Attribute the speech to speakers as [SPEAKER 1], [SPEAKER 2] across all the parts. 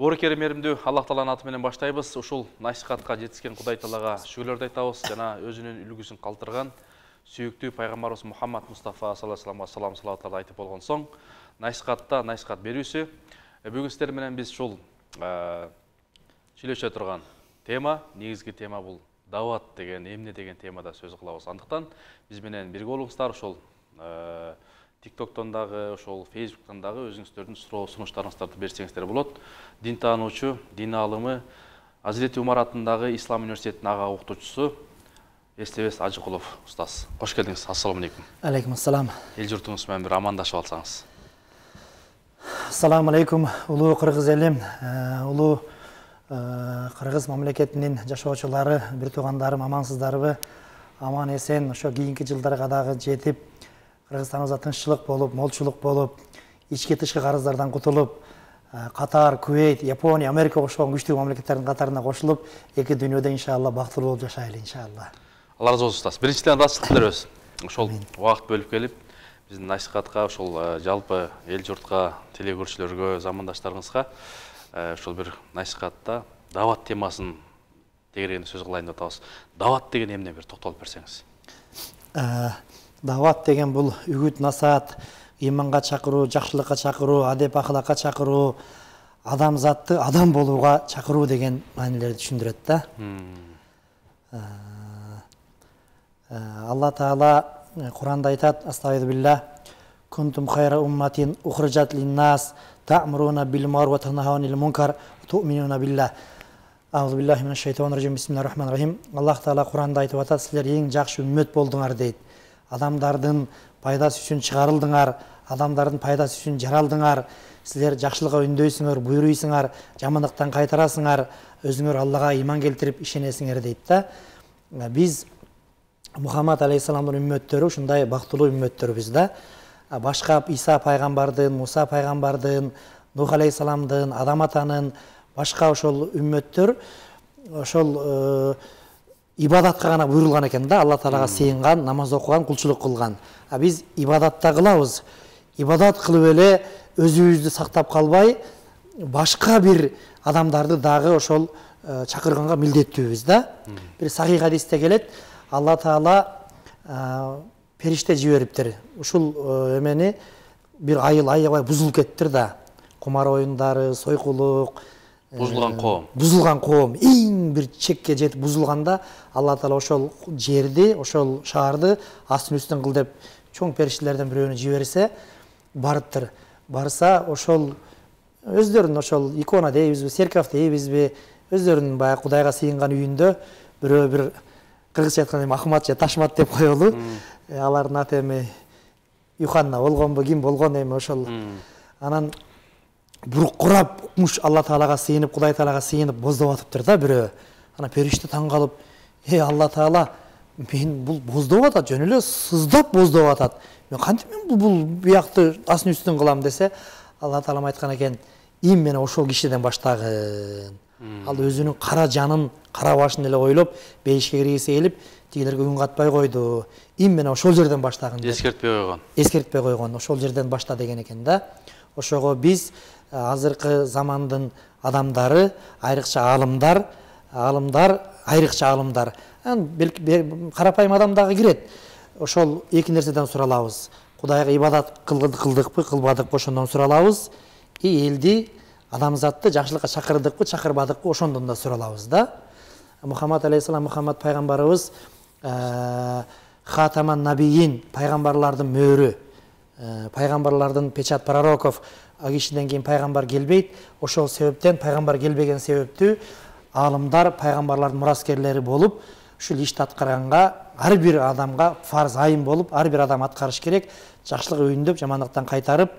[SPEAKER 1] Борекер мерімді Аллах Тааланың атымен баштайбыз. Ушул насихатқа жетіскен Құдай Таалаға шүгірлерді айтабыз. Жана өзінің үлгісін қалтырған сүйікті пайғамбарымыз Мұхаммад Мұстафа саллаллаху алейхи ва саллам айтып болған соң, насихат берүүсү. Бүгүн сиздер менен биз ушул сүйлөшө турган тема, негизги тема бул дават деген, эмне деген темада сөз кылабыз. Андыктан биз менен бирге болуңуздар, ошол TikToktон дагы, ошол Facebooктон дагы өзүңүздөрдүн суроо сунуштарыңыздарды берсеңиздер болот. Дин таануучу, дин алымы, Азирети Умар атындагы Ислам университетинин ага окутуучусу Эстебес Ажыкулов устаз. Кош келдиңиз. Ассаламу алейкум.
[SPEAKER 2] Алейкум ассалам.
[SPEAKER 1] Эл журтуңуз менен бир амандашып алсаңыз.
[SPEAKER 2] Ассаламу алейкум. Улуу кыргыз элим, улуу кыргыз мамлекетинин жашоочулары, бир туугандарым, амансыздарбы? Аман эсен, ошо кийинки жылдарга дагы жетип, Кыргызстаныбызда тынччылык болуп, молчулук болуп, ички тышкы карыздардан кутулуп, Катар, Кувейт, Япония, Америка окшогон күчтүү мамлекеттердин катарына кошулуп, эки дүйнөдө иншалла бактылуу болуп жашайлы иншалла.
[SPEAKER 1] Алла разы болсун устаз. Биринчиден ырахсыздык билебиз. Ошол убакыт бөлүп келип, биздин насихатка, ошол жалпы эл журтка, телегөрүүчүлөргө, замандаштарыңызга ошол бир насихатта дават темасын тегерегинде сөз кылайын деп атабыз. Дават деген эмне бир токтолуп берсеңиз.
[SPEAKER 2] Дават деген бул үгүт насаат, иманга чакыруу, жакшылыкка чакыруу, адеп ахлакка чакыруу, адамзатты адам болууга чакыруу деген маанилерди түшүндүрөт да. Алла Таала Куранда айтат: Астагфируллах, кунтум хайра умматин ухриджат линнас, та'муруна бил ма'руф ва танхауна анил мункар, ту'минуна биллах. Аузу биллахи минаш шайтанир ражим. Бисмиллахир рахманир рахим. Аллах Таала Куранда айтып атат: силер эң жакшы үммөт болдуңар дейт. Адамдардын пайдасы үчүн чыгарылдыңар, адамдардын пайдасы үчүн жаралдыңар. Силер жакшылыкка үндөйсүңөр, буйруйсуңар, жамандыктан кайтарасыңар, өзүңөр Аллага иман келтирип ишенесиңер дейт да. Биз Мухаммад алейхиссаламдын үммөттөрү ушундай бактылуу үммөттөрбүз да. Башка Иса пайгамбардын, Муса пайгамбардын, Нух алейхиссаламдын, Адам атанын, башка ошол үммөттөр ошол ибадатка гана буйрулган экен да. Алла Таалага сыйынган, намаз окуган, кулчулук кылган. Биз ибадатта кылабыз. Ибадат кылып эле өзүбүздү сактап калбай, башка бир адамдарды дагы ошол чакырганга милдеттүүбүз да. Бир сахих хадисте келет: Алла Таала периште жибериптир. Ушул эмени бир аябай бузулуп кеттир да. Кумар оюндары, сойкулук, бузулган коом эң бир чекке жетип бузулганда, Алла Таала ошол жерди, ошол шаарды астын үстүн кыл деп чоң периштелерден бирөөнү жиберсе, барыптыр. Барса ошол өздөрүнүн ошол икона дейбизби, церковь дейбизби, өздөрүнүн баягы Кудайга сыйынган үйүндө бирөө бир кыргызча айтканда Ахмат же Ташмат деп коелу. Алардын аты эми Юханна болгонбу, ким болгон эми ошол. Анан буркурап муш Алла Таалага сыйынып, Кудай Таалага сыйынып боздоп атыптыр да бирөө. Ана периште таң калып: Алла Таала, мен бул боздоп атат, жөн эле сыздап боздоп атат. Мен кантип бул биякты астын үстүн кылам десе, Алла Таалам айткан экен: им мени ошол кишиден баштагын. Ал өзүнүн кара жанын, кара башын эле ойлоп, бейишке киргиси келип, тигилерге үн катпай койду. Им мени ошол жерден баштагын. Эскертпей койгон. Ошол жерден башта деген экен да. Ошого биз азыркы замандын адамдары, айрыкча алымдар, айрыкча алымдар. Карапайым адам дагы кирет. Ошол эки нерседен суралабыз. Кудайга ибадат кылдыкпы, кылбадыкпы, ошондон суралабыз. Элди, адамзатты жакшылыкка чакырдыкпы, чакырбадыкпы, ошондон да суралабыз да. Мухаммад алейхиссалам, Мухаммад пайгамбарыбыз хатаман набийин, пайгамбарлардын мөөрү, пайгамбарлардын печат пророков, кишиден кийин пайгамбар келбейт. Ошол себептен пайгамбар келбеген себептүү алымдар пайгамбарлардын мураскерлери болуп, ушул ишти аткарганга ар бир адамга фарз айым болуп, ар бир адам аткарыш керек. Жакшылык үйүндөп, жамандыктан кайтарып,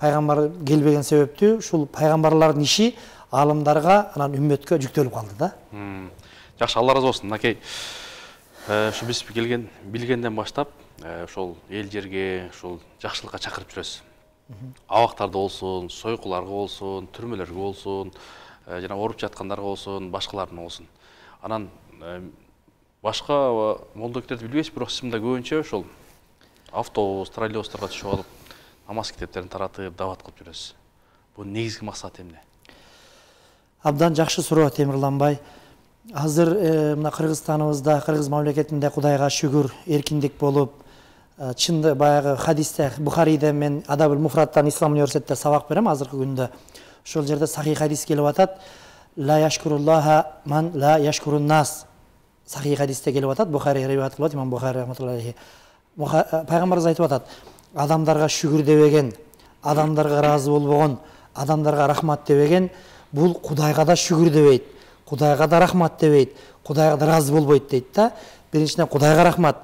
[SPEAKER 2] пайгамбар келбеген себептүү ушул пайгамбарлардын иши алымдарга, анан үммөткө жүктөлүп калды да.
[SPEAKER 1] Жакшы, Алла разы болсун. Накей ушу биз билгенден баштап ошол эл жерге ошол жакшылыкка чакырып жүрөсүз. Абактарда болсун, сойкуларга болсун, түрмөлөргө болсун, жана ооруп жаткандарга болсун, башкаларына болсун. Анан башка молдоктерди билбейсиз, бирок сизде көбүнчө ошол автобус, троллейбустарга түшүп алып, намаз китептерин таратып, дават кылып жүрөсүз. Бул негизги максаты эмне?
[SPEAKER 2] Абдан жакшы суроо Темирланбай. Азыр мына Кыргызстаныбызда, Кыргыз мамлекетинде Кудайга шүгүр эркиндик болуп, чынды баягы хадисте Бухарийде мен Адабул Муфраттан Ислам университетте сабак берем азыркы күндө. Ошол жерде сахий хадис келип атат. Ла яшкуруллаха ман ла яшкурун нас. Сахий хадисте келип атат. Бухари риваят кылат, имам Бухари рахматуллахи. Пайгамбарыбыз айтып атат. Адамдарга шүгүр дебеген, адамдарга ыраазы болбогон, адамдарга рахмат дебеген, бул Кудайга да шүгүр дебейт. Кудайга да рахмат дебейт. Кудайга да ыраазы болбойт дейт да. Биринчиден Кудайга рахмат.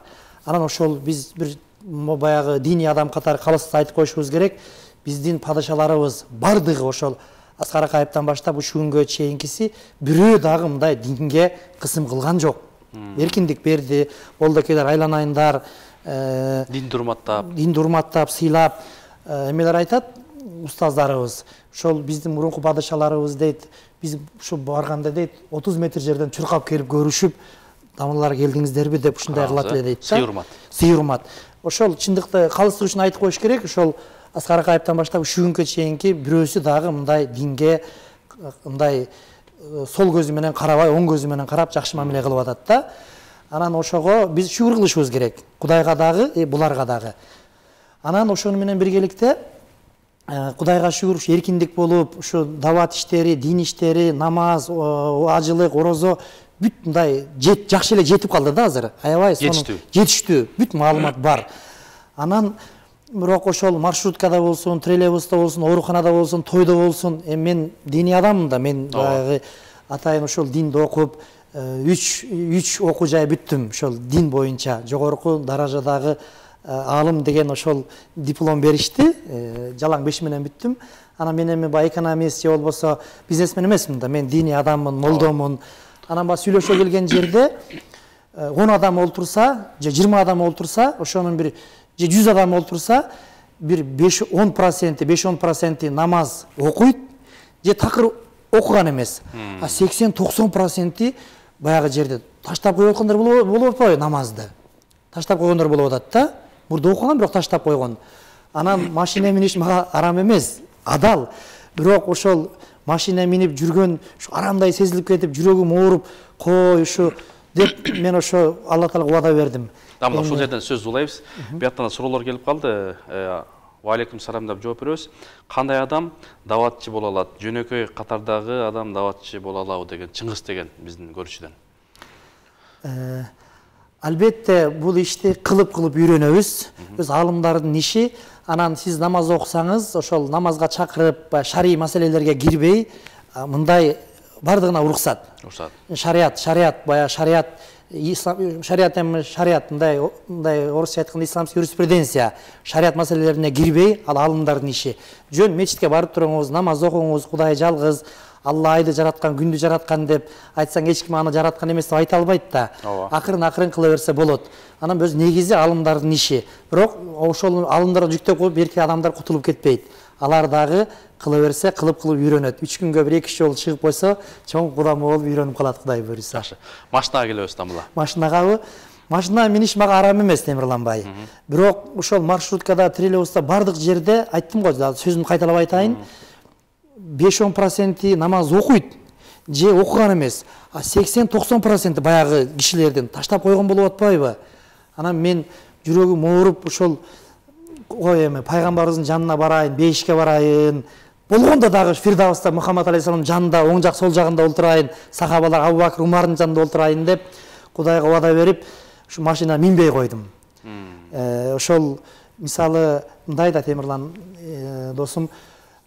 [SPEAKER 2] Анан ошол биз бир баягы диний адам катары калыста айтып коюшубуз керек. Биздин падышаларыбыз бардыгы ошол Аскар Акаевден баштап ушул күнгө чейинкиси бирөө дагы мындай динге кысым кылган жок. Эркиндик берди, болдокейлер айланайындар, динди урматтап, сыйлап, эмелер айтат устаздарыбыз. Ошол биздин мурунку падышаларыбыз дейт, биз ушу барганда дейт 30 метр жерден чуркап келип көрүшүп, дамылар келдиңиздерби деп ушундай кылат эле дейт. Сый урмат. Ошол чындыкты калыстык үчүн айтып коюш керек. Ошол Аскар Акаевден баштап ушул күнгө чейинки бирөөсү дагы мындай динге мындай сол көзү менен карабай, оң көзү менен карап жакшы мамиле кылып атат да. Анан ошого биз шүгүр кылышыбыз керек. Кудайга дагы, буларга дагы. Анан ошону менен биргеликте Кудайга шүгүр ушу эркиндик болуп, ушу дават иштери, дин иштери, намаз, ажылык, орозо бүт мындай жакшы эле жетип калды да азыр. Аябай жетиштүү, бүт маалымат бар. Анан бирок ошол маршруткада болсун, троллейбуста болсун, ооруканада болсун, тойдо болсун, мен диний адаммын да, мен баягы атайын ошол динди окуп, 3 окуу жай бүттүм, ошол дин боюнча жогорку даражадагы алым деген ошол диплом беришти, жалаң 5 менен бүттүм. Анан мен эми баягы экономист же болбосо бизнесмен эмесмин да, мен диний адаммын, молдомун. Анан баягы сүйлөшө келген жерде 10 адам олтурса, же 20 адам олтурса, ошонун бир же 100 адам олтурса, бир 5-10% намаз окуйт, же такыр окуган эмес. А 80-90% баягы жерде таштап коюп аткандар болуп атпайбы намазды? Таштап койгондар болуп атат да. Мурда окуган, бирок таштап койгон. Анан машина миниш мага арам эмес, адал. Бирок ошол машина минип жүргөн арамдай сезилип кетип, жүрөгүм ооруп, кой ушу деп мен ошо Алла Таалага убада бердим.
[SPEAKER 1] Дамла ушул жерден сөз улайбыз. Бияктан суроолор келип калды. Валейкум салам деп жооп беребиз. Кандай адам даватчы боло алат? Жөнөкөй катардагы адам даватчы боло алабы деген, Чыңгыз деген биздин көрүүчүдөн.
[SPEAKER 2] Албетте бул ишти кылып үйрөнөбүз. Өз алымдардын иши. Анан сиз намаз окусаңыз, ошол намазга чакырып, шарий маселелерге кирбей, мындай бардыгына уруксат. Шариат, баягы шариат, шариат мындай орусча айтканда исламский юриспруденция, шариат маселелерине кирбей, ал алымдардын иши. Жөн мечитке барып туруңуз, намаз окуңуз, Кудай жалгыз, Алла айды жараткан, күндү жараткан деп айтсаң эч ким аны жараткан эмес деп айта албайт да. Акырын кыла берсе болот. Анан өз негизи алымдардын иши. Бирок ошол алымдарды жүктөп коюп берки адамдар кутулуп кетпейт. Алар дагы кыла берсе кылып үйрөнөт. 3 күнгө бир 2 жолу чыгып койсо, чоң кудам болуп үйрөнүп калат Кудай буйруса.
[SPEAKER 1] Жакшы. Машинага келебиз Тамыла.
[SPEAKER 2] Машина миниш мага арам эмес, Темирланбай. Бирок ошол маршруткада, троллейбуста бардык жерде айттым го, сөзүмдү кайталап айтайын. 5-10% намаз окуйт, же окуган эмес. А 80-90% баягы кишилердин таштап койгон болуп атпайбы? Анан мен жүрөгүм ооруп ошол эми пайгамбарыбыздын жанына барайын, бейишке барайын. Болгондо дагы Фирдавста Мухаммад алейхиссаламдын жанында, оң жак сол жагында олтурайын, сахабалар Абу Бакр, Умардын жанында олтурайын деп Кудайга убада берип, ушу машина минбей койдум. Ошол мисалы мындай да Темирлан досум,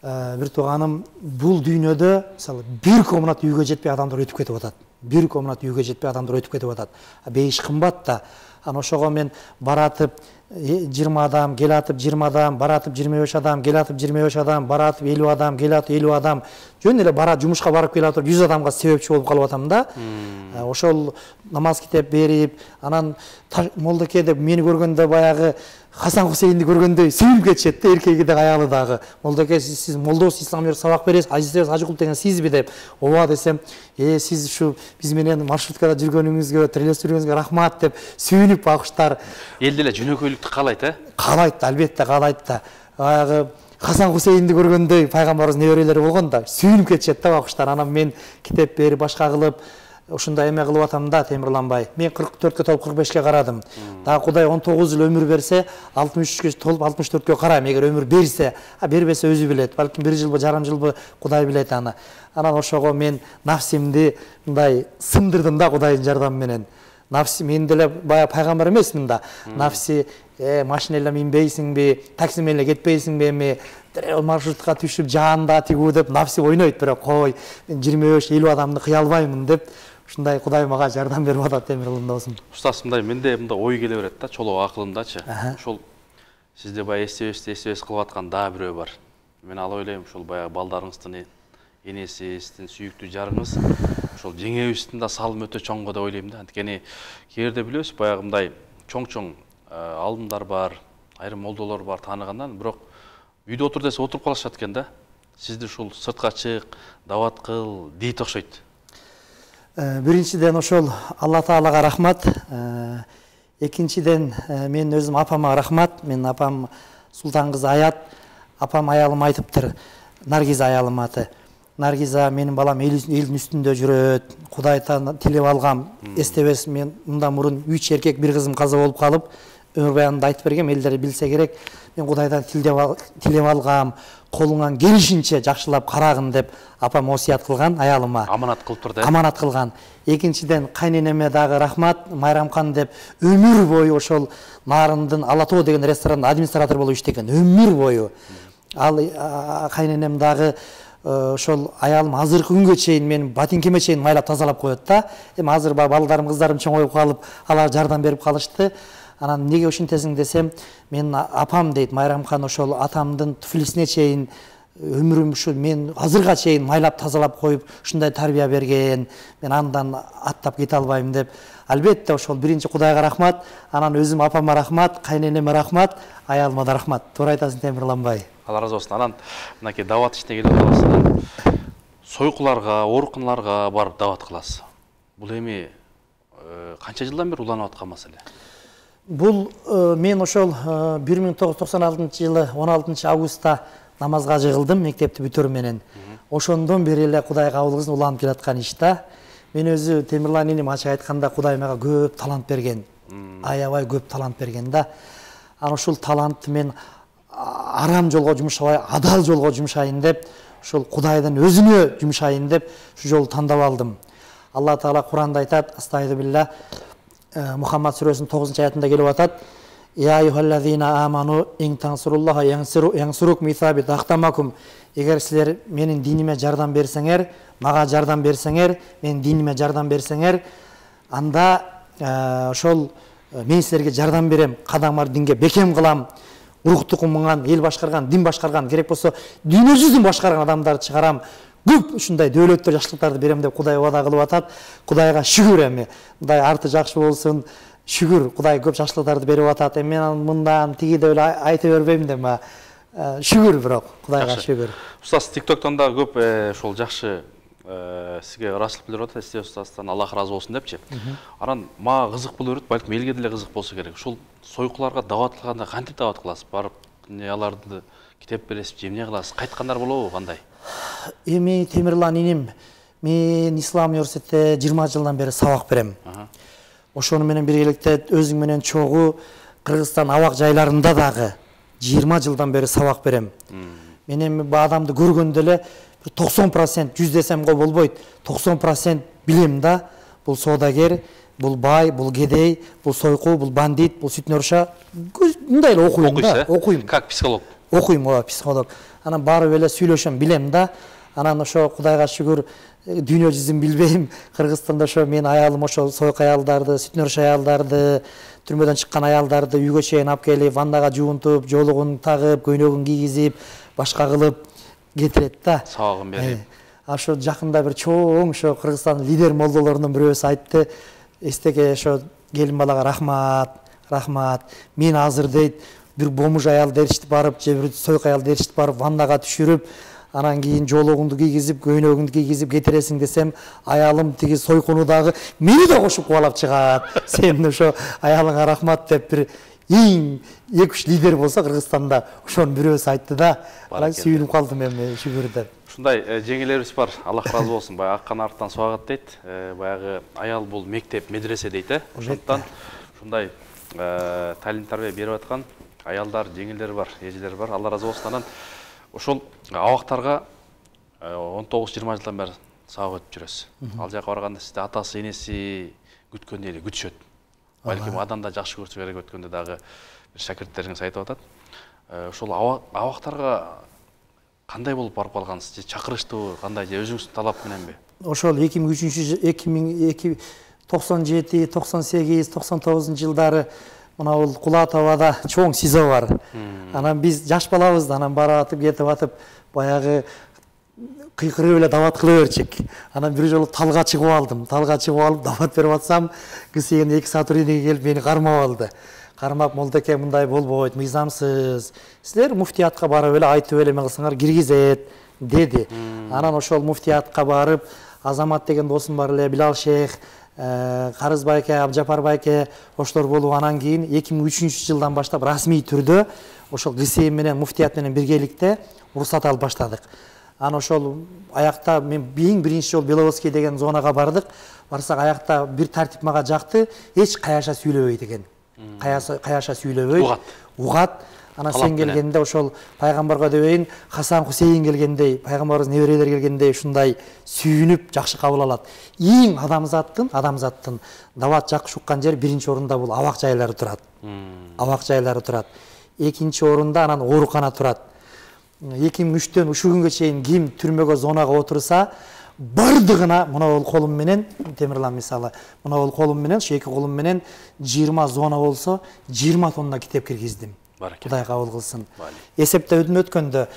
[SPEAKER 2] бир тууганым, бул дүйнөдө мисалы 1 комнат үйгө жетпей адамдар өтүп кетип атат. 1 комнат үйгө жетпей адамдар өтүп кетип атат. Бейиш кымбат да. Анан ошого мен баратып 20 адам, келатып 20 адам, баратып 25 адам, келатып 25 адам, баратып 50 адам, келатып 50 адам. Жөн эле бара жумушка барып келатып 100 адамга себепчи болуп калып атам да. Ошол намаз китеп берип, анан молдоке деп мени көргөндө баягы Хасан Хусейнди көргөндөй сүйүнүп кетишет да, эркеги да аялы дагы. Молдоке, сиз молдосуз, ислам сабак бересиз, Азиз Ажыкул деген сизби деп. Ооба десем, сиз ушу биз менен маршруткада жүргөнүңүзгө, троллейбуста жүргөнүңүзгө рахмат деп сүйүнүп багыштар.
[SPEAKER 1] Элде эле жөнөкөйлүктү каалайт,
[SPEAKER 2] Каалайт, албетте каалайт да. Баягы Хасан Хусейнди көргөндө пайгамбарыбыз неберелери болгон да сүйүнүп кетишет да бакыштар. Анан мен китеп берип башка кылып ушундай эме кылып атам да Темирланбай. Мен 44-кө толуп 45-ке карадым. Дагы Кудай 19 жыл өмүр берсе, 63-кө толуп 64-кө карайм. Эгер өмүр берсе, бербесе өзү билет. Балким 1 жылбы, жарым жылбы Кудай билет аны. Анан ошого мен нафсимди мындай сындырдым да Кудайдын жардамы менен. Нафси мен деле бая пайгамбар эмесмин да. Нафси машина эле минбейсиңби, такси менен эле кетпейсиңби эми, маршрутка түшүп жаанда тигүү деп нафси ойнойт, бирок кой мен 25-50 адамды кыя албаймын деп ушундай Кудай мага жардам берип атат Темирлан досум.
[SPEAKER 1] Устаз, менде мындай ой келе берет да, чолоо акылымдачы. Ошол сизде баягы эстебес кылып аткан дагы бирөө бар. Мен ал ойлойм, ошол баягы балдарыңыздын энесиңиздин сүйүктүү жарыңыз ошол жеңебиздин да салымы өтө чоң го деп ойлойм да. Анткени кээде билебиз, баягы мындай чоң алымдар бар, айрым молдолор бар тааныгандан, бирок үйдө отур десе отуруп калышат экен да. Сизди ушул сыртка чык, дават кыл, дейт окшойт.
[SPEAKER 2] Биринчиден ошол Алла Таалага рахмат. Экинчиден мен өзүм апама рахмат. Мен апам Султан кызы Аят, апам аялым айтыптыр. Наргиза аялым аты. Наргиза менин балам элдин үстүндө жүрөт. Кудайдан тилеп алгам. Эстебес, мен мындан мурун 3 эркек 1 кызым каза болуп калып, өмүр баянында айтып бергем, элдер билсе керек. Мен Кудайдан тилеп алгам, колуңан келишинче жакшылап карагын деп апам осуят кылган аялыма.
[SPEAKER 1] Аманат кылыптыр да.
[SPEAKER 2] Аманат кылган. Экинчиден кайненеме дагы рахмат, Майрамкан деп өмүр бою ошол Нарындын Алатоо деген ресторанда администратор болуп иштеген, өмүр бою. Ал кайненем дагы ошол аялым азыркы күнгө чейин мен ботинкеме чейин майлап тазалап коет да. Эми азыр балдарым, кыздарым чоңоюп калып, алар жардам берип калышты. Анан неге ушинтесиң десем, мен апам дейт, Майрамкан ошол атамдын туфлисине чейин өмүрүм ушу мен азырга чейин майлап тазалап коюп, ушундай тарбия берген. Мен андан аттап кете албайм деп. Албетте ошол биринчи Кудайга рахмат, анан өзүм апама рахмат, кайненеме рахмат, аялыма да рахмат. Туура айтасың Темирланбай.
[SPEAKER 1] Алла разы болсун. Анан мынакей дават ишине келип атасыз. Сойкуларга, ооруканаларга барып дават кыласыз. Бул эми канча жылдан бери уланып аткан маселе?
[SPEAKER 2] Бул мен ошол 1996 жылы 16 августта намазга жыгылдым мектепти бүтөрүм менен. Ошондон бери эле Кудай кабыл кылсын уланып келаткан иш да. Мен өзү Темирлан иним ачык айтканда Кудай мага көп талант берген. Аябай көп талант берген да. Ана ушул талантты мен арам жолго жумшабай, адал жолго жумшайын деп, ушул Кудайдын өзүнө жумшайын деп ушу жолду тандап алдым. Алла Таала Куранда айтат, астагфирулла, Мухаммад сүрөсүнүн 9-аятында келип атат: Я айюхаллазина аману ин тансуруллаха янсурук мисаби тахтамакум. Эгер силер менин диниме жардам берсеңер, мага жардам берсеңер, менин диниме жардам берсеңер, анда ошол мен силерге жардам берем, кадаңар динге бекем кылам, урук тукумуңан эл башкарган, дин башкарган, керек болсо дүйнө жүзүн башкарган адамдарды чыгарам, көп ушундай дөөлөттөр, жакшылыктарды берем деп Кудай вада кылып атат. Кудайга шүгүр эми. Мындай арты жакшы болсун. Шүгүр, Кудай көп жакшылыктарды берип атат. Эми мен мындан тиги деп эле айта бербейм деп, шүгүр бирок Кудайга шүгүр.
[SPEAKER 1] Устаз, TikToктон да көп ошол жакшы сизге ырашылып келип атат, Эстебес устаздан Аллах разы болсун депчи. Анан мага кызык боло берет, балким элге деле кызык болсо керек. Ушул сойкуларга дават кылганда кантип дават кыласыз? Барып, аларды китеп бересиз, эмне кыласыз? Кайткандар болобу, кандай?
[SPEAKER 2] Эми Темирлан иним, мен Ислам университетте 20 жылдан бери сабак берем. Ошону менен биргеликте өзүң менен чогуу Кыргызстан абак жайларында дагы 20 жылдан бери сабак берем. Мен эми бу адамды көргөндө эле 90%, 100 десем го болбойт, 90% билем да. Бул соодагер, бул бай, бул кедей, бул сойку, бул бандит, бул сүтнөрша. Мындай эле окуйм да, окуйм.
[SPEAKER 1] Как психолог?
[SPEAKER 2] Окуйм, психолог. Анан барып эле сүйлөшөм, билем да. Анан ошо Кудайга шүгүр, дүйнө жүзүн билбейм. Кыргызстанда ошо мен аялым ошо сойку аялдарды, сүтнөрш аялдарды, түрмөдөн чыккан аялдарды үйгө чейин алып келип, ваннага жуунтуп, жоолугун тагып, көйнөгүн кийгизип, башка кылып кетирет да.
[SPEAKER 1] Сабагын берип.
[SPEAKER 2] Ошо жакында бир чоң ошо Кыргызстандын лидер молдолорунун бирөөсү айтты: "Эстеге ошо келин балага рахмат, рахмат. Мен азыр дейт бир бомуж аялды эрişип барып, же бир сойку аялды эрişип барып, ваннага түшүрүп, анан кийин жоолугуңду кийгизип, көйнөгүңдү кийгизип кетиресиң десем, аялым тиги сойкуну дагы мени да кошуп кубалап чыгат. Сен ошо аялыңа рахмат деп бир эң 2-3 лидер болса Кыргызстанда ошонун бирөөсү айтты да. Алай сүйүнүп калдым эми шүгүр деп.
[SPEAKER 1] Ушундай жеңелерибиз бар. Аллах разы болсун. Баягы аккан арттан суагат дейт. Баягы аял бул мектеп, медресе дейт, Ошондуктан ушундай талим тарбия берип аткан аялдар, жеңелер бар, эжелер бар. Алла разы болсун. Анан ошол абактарга 19-20 жылдан бери сабак өтүп жүрөсүз. Ал жака барганда сизди атасы, энеси күткөндөй эле күтүшөт. Балким адамда жакшы көрсө керек өткөндө дагы шакирттериңиз айтып атат. Ошол абактарга кандай болуп барып калгансыз? Же чакырыштыбы, кандай, же өзүңүздүн талап мененби?
[SPEAKER 2] Ошол 2097, 98, 99 жылдары мына бул Кулатовада чоң СИЗО бар. Анан биз жаш балабыз, анан баратып кетип атып, баягы кыйкырып эле дават кыла берчек. Анан бир жолу талга чыгып алдым. Талга чыгып алып дават берип атсам, кисеген 2 сотрудник келип мени кармап алды. Кармап, молдеке мындай болбойт, мыйзамсыз. Силер муфтиятка барып эле айтып эле кылсаңар киргизет деди. Анан ошол муфтиятка барып, Азамат деген досум бар эле, Билал шейх, Карыз байке, Абжапар байке, ошолор болуп анан кийин 2003 жылдан баштап расмий түрдө ошол ГСМ менен муфтият менен биргеликте уруксат алып баштадык. Анан ошол аякта мен биринчи жолу Беловодский деген зонага бардык. Барсак аякта бир тартип мага жакты, эч каяша сүйлөбөйт экен. Каяша сүйлөбөйт, угат. Анан сен келгенде ошол пайгамбарга дебейин, Хасан Хусейн келгендей, пайгамбарыбыз неберелер келгендей ушундай сүйүнүп жакшы кабыл алат. Эң адамзаттын дават жакшы уккан жер биринчи орунда бул абак жайлары турат. Абак жайлары турат. Экинчи орунда анан оорукана турат. 2003-төн ушул күнгө чейин ким түрмөгө зонага отурса, бардыгына мына бул колум менен, Темирлан мисалы, мына бул колум менен, шу эки колум менен 20 зона болсо, 20 тонна китеп киргиздим. Кудай кабыл кылсын. Эсептөөдөн өткөндө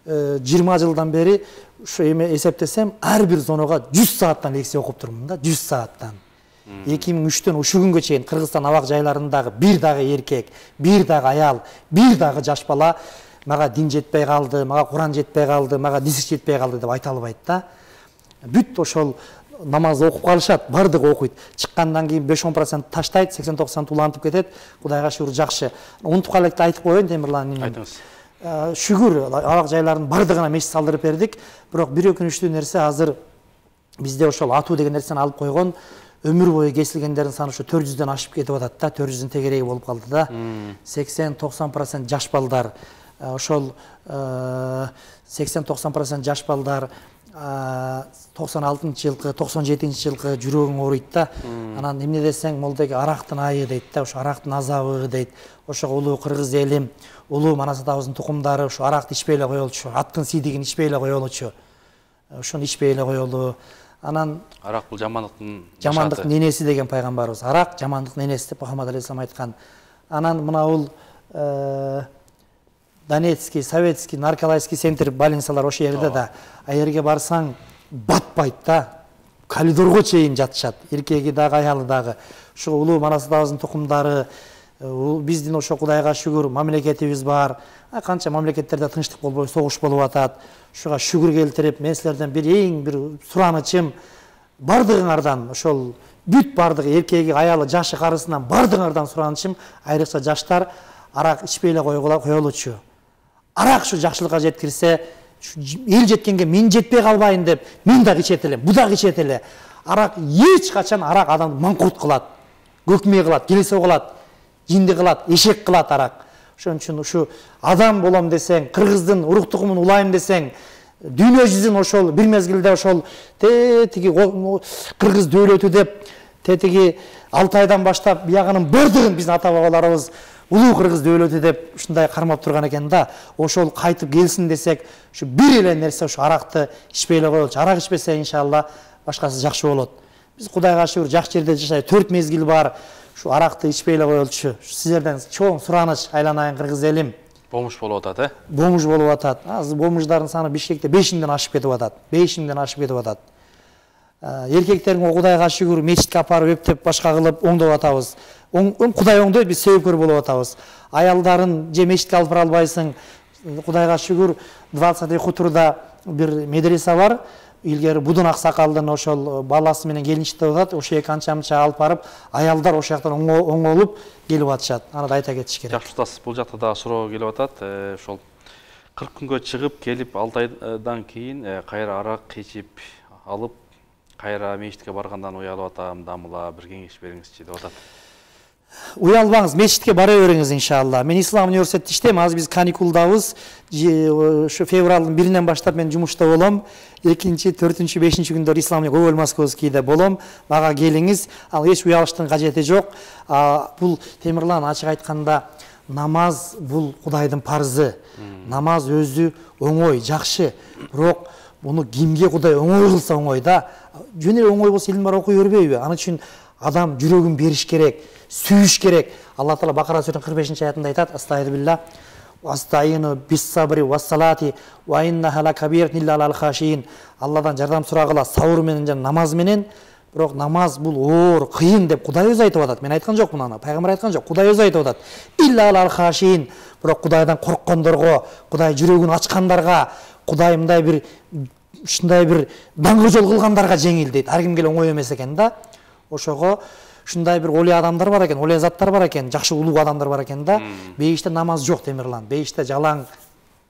[SPEAKER 2] 20 жылдан бери ушу эме эсептесем, ар бир зонага 100 сааттан лекция окуп турмун да, 100 сааттан. 2003-төн ушул күнгө чейин Кыргызстан абак жайларындагы бир дагы эркек, бир дагы аял, бир дагы жаш бала мага дин жетпей калды, мага Куран жетпей калды, мага дисик жетпей калды деп айта албайт да. Бүт ошол намаз окуп калышат, бардыгы окуйт. Чыккандан кийин 5-10% таштайт, 80-90 улантып кетет. Кудайга шүгүр жакшы. Унутуп калайыкты айтып коеюн, Темирлан.
[SPEAKER 1] Айтыңыз.
[SPEAKER 2] Шүгүр, абак жайлардын бардыгына мешит салдырып бердик. Бирок бир өкүнүчтүү нерсе азыр бизде ошол атуу деген нерсени алып койгон, өмүр бою кесилгендердин саны ошо 400дөн ашып кетип атат да, 400дүн тегереги болуп калды да. 80-90% жаш балдар, ошол 80-90% жаш балдар 96-жылкы, 97-жылкы жүрөгүң ооруйт да. Анан эмне десең, молдеги арактын айы дейт да, ошо арактын азабы дейт. Ошо улуу кыргыз элим, улуу манас атабыздын тукумдары ошо аракты ичпей эле коелучу, аттын сийдигин ичпей эле коелучу. Ошону ичпей эле коелу. Анан
[SPEAKER 1] арак бул жамандыктын
[SPEAKER 2] ненеси деген пайгамбарыбыз. Арак жамандыктын ненеси деп Мухаммад алейхиссалам айткан. Анан мына бул Донецкий, Советский, Нарколайский центр больницалар ошол жерде да. Аерге барсаң батпайт да. Коридорго чейин жатышат. Эркеги дагы, аялы дагы. Ошо улуу манас атабыздын тукумдары, биздин ошо Кудайга шүгүр мамлекетибиз бар. Канча мамлекеттерде тынчтык болбой, согуш болуп атат. Ушуга шүгүр келтирип, мен силерден эң бир суранычым, бардыгыңардан ошол бүт бардыгы эркеги, аялы, жашы, карысынан бардыгыңардан суранычым, айрыкча жаштар арак ичпей эле коелучу. Арак ушу жакшылыкка жеткирсе, эл жеткенге мен жетпей калбайын деп, мен дагы ичет элем, бу дагы ичет эле. Арак эч качан арак адамды маңкурт кылат, көкмей кылат, келесе кылат, жинди кылат, эшек кылат арак. Ошон үчүн ушу адам болом десең, кыргыздын урук тукумун улайм десең, дүйнө жүзүн ошол бир мезгилде ошол тетиги кыргыз дөөлөтү деп, тетиги Алтайдан баштап биягынын бардыгын биздин ата бабаларыбыз улуу кыргыз дөөлөтү деп ушундай кармап турган экен да. Ошол кайтып келсин десек, ушу бир эле нерсе ушу аракты ичпей эле коелучу. Арак ичпесе иншалла башкасы жакшы болот. Биз Кудайга шүгүр жакшы жерде жашайбыз. 4 мезгил бар. Ушу аракты ичпей эле коелучу. Сиздерден чоң сураныч, айланайын кыргыз элим.
[SPEAKER 1] Бомуш болуп атат,
[SPEAKER 2] Бомуш болуп атат. Азыр бомуштардын саны Бишкекте 5000ден ашып кетип атат. 5000ден ашып кетип атат. Эркектерин Кудайга шүгүр мечитке апарып эптеп башка кылып оңдоп атабыз. Кудай оңдойт, биз себепкөр болуп атабыз. Аялдарын же мечитке алып бара албайсың. Кудайга шүгүр 20 хуторда бир медресе бар. илгери Будун Аксакалдын ошол баласы менен келинчекте атат, ошо эки анча-мынча алып барып, аялдар ошол жактан оңолуп келип атышат. Аны да айта кетиш керек.
[SPEAKER 1] Жакшы устаз, бул жакта да суроо келип атат. Ошол 40 күнгө чыгып келип 6 айдан кийин кайра арак ичип алып, кайра мечитке баргандан уялып атам, дамыла бир кеңеш бериңизчи деп атат.
[SPEAKER 2] Уялбаңыз, мечитке бара бериңиз иншалла. Мен Ислам университетте иштейм, азыр биз каникулдабыз. Ошо февралдын 1-нен баштап мен жумушта болом. 2-нчи, 4-нчү, 5-нчи күндөр Ислам Көбөл Московскийде болом. Мага келиңиз. Ал эч уялыштын кажети жок. Бул Темирлан ачык айтканда намаз бул Кудайдын парзы. Намаз өзү оңой, жакшы. Бирок буну кимге Кудай оңой кылса оңой да. Жөн эле оңой болсо илим бар окуй бербейби? Аны үчүн адам жүрөгүн бериш керек, сүйүш керек. Алла Таала Бакара сүрөсүнүн 45-нчи аятында айтат: Астагфируллах, вастаину бис-сабри вас-салати ва иннаха лакабиратун илля алал хашиин. Алладан жардам сурагыла сабыр менен жана намаз менен. Бирок намаз бул оор, кыйын деп Кудай өзү айтып атат. Мен айткан жокмун аны, пайгамбар айткан жок. Кудай өзү айтып атат. Илля алал хашиин. Бирок Кудайдан корккондорго, Кудай жүрөгүн ачкандарга, Кудай мындай бир ушундай бир даңгы жол кылгандарга жеңил дейт. Ар кимге оңой эмес экен да. Ошого ушундай бир олий адамдар бар экен, олий заттар бар экен, жакшы улуу адамдар бар экен да. Бейиште намаз жок Темирлан. Бейиште жалаң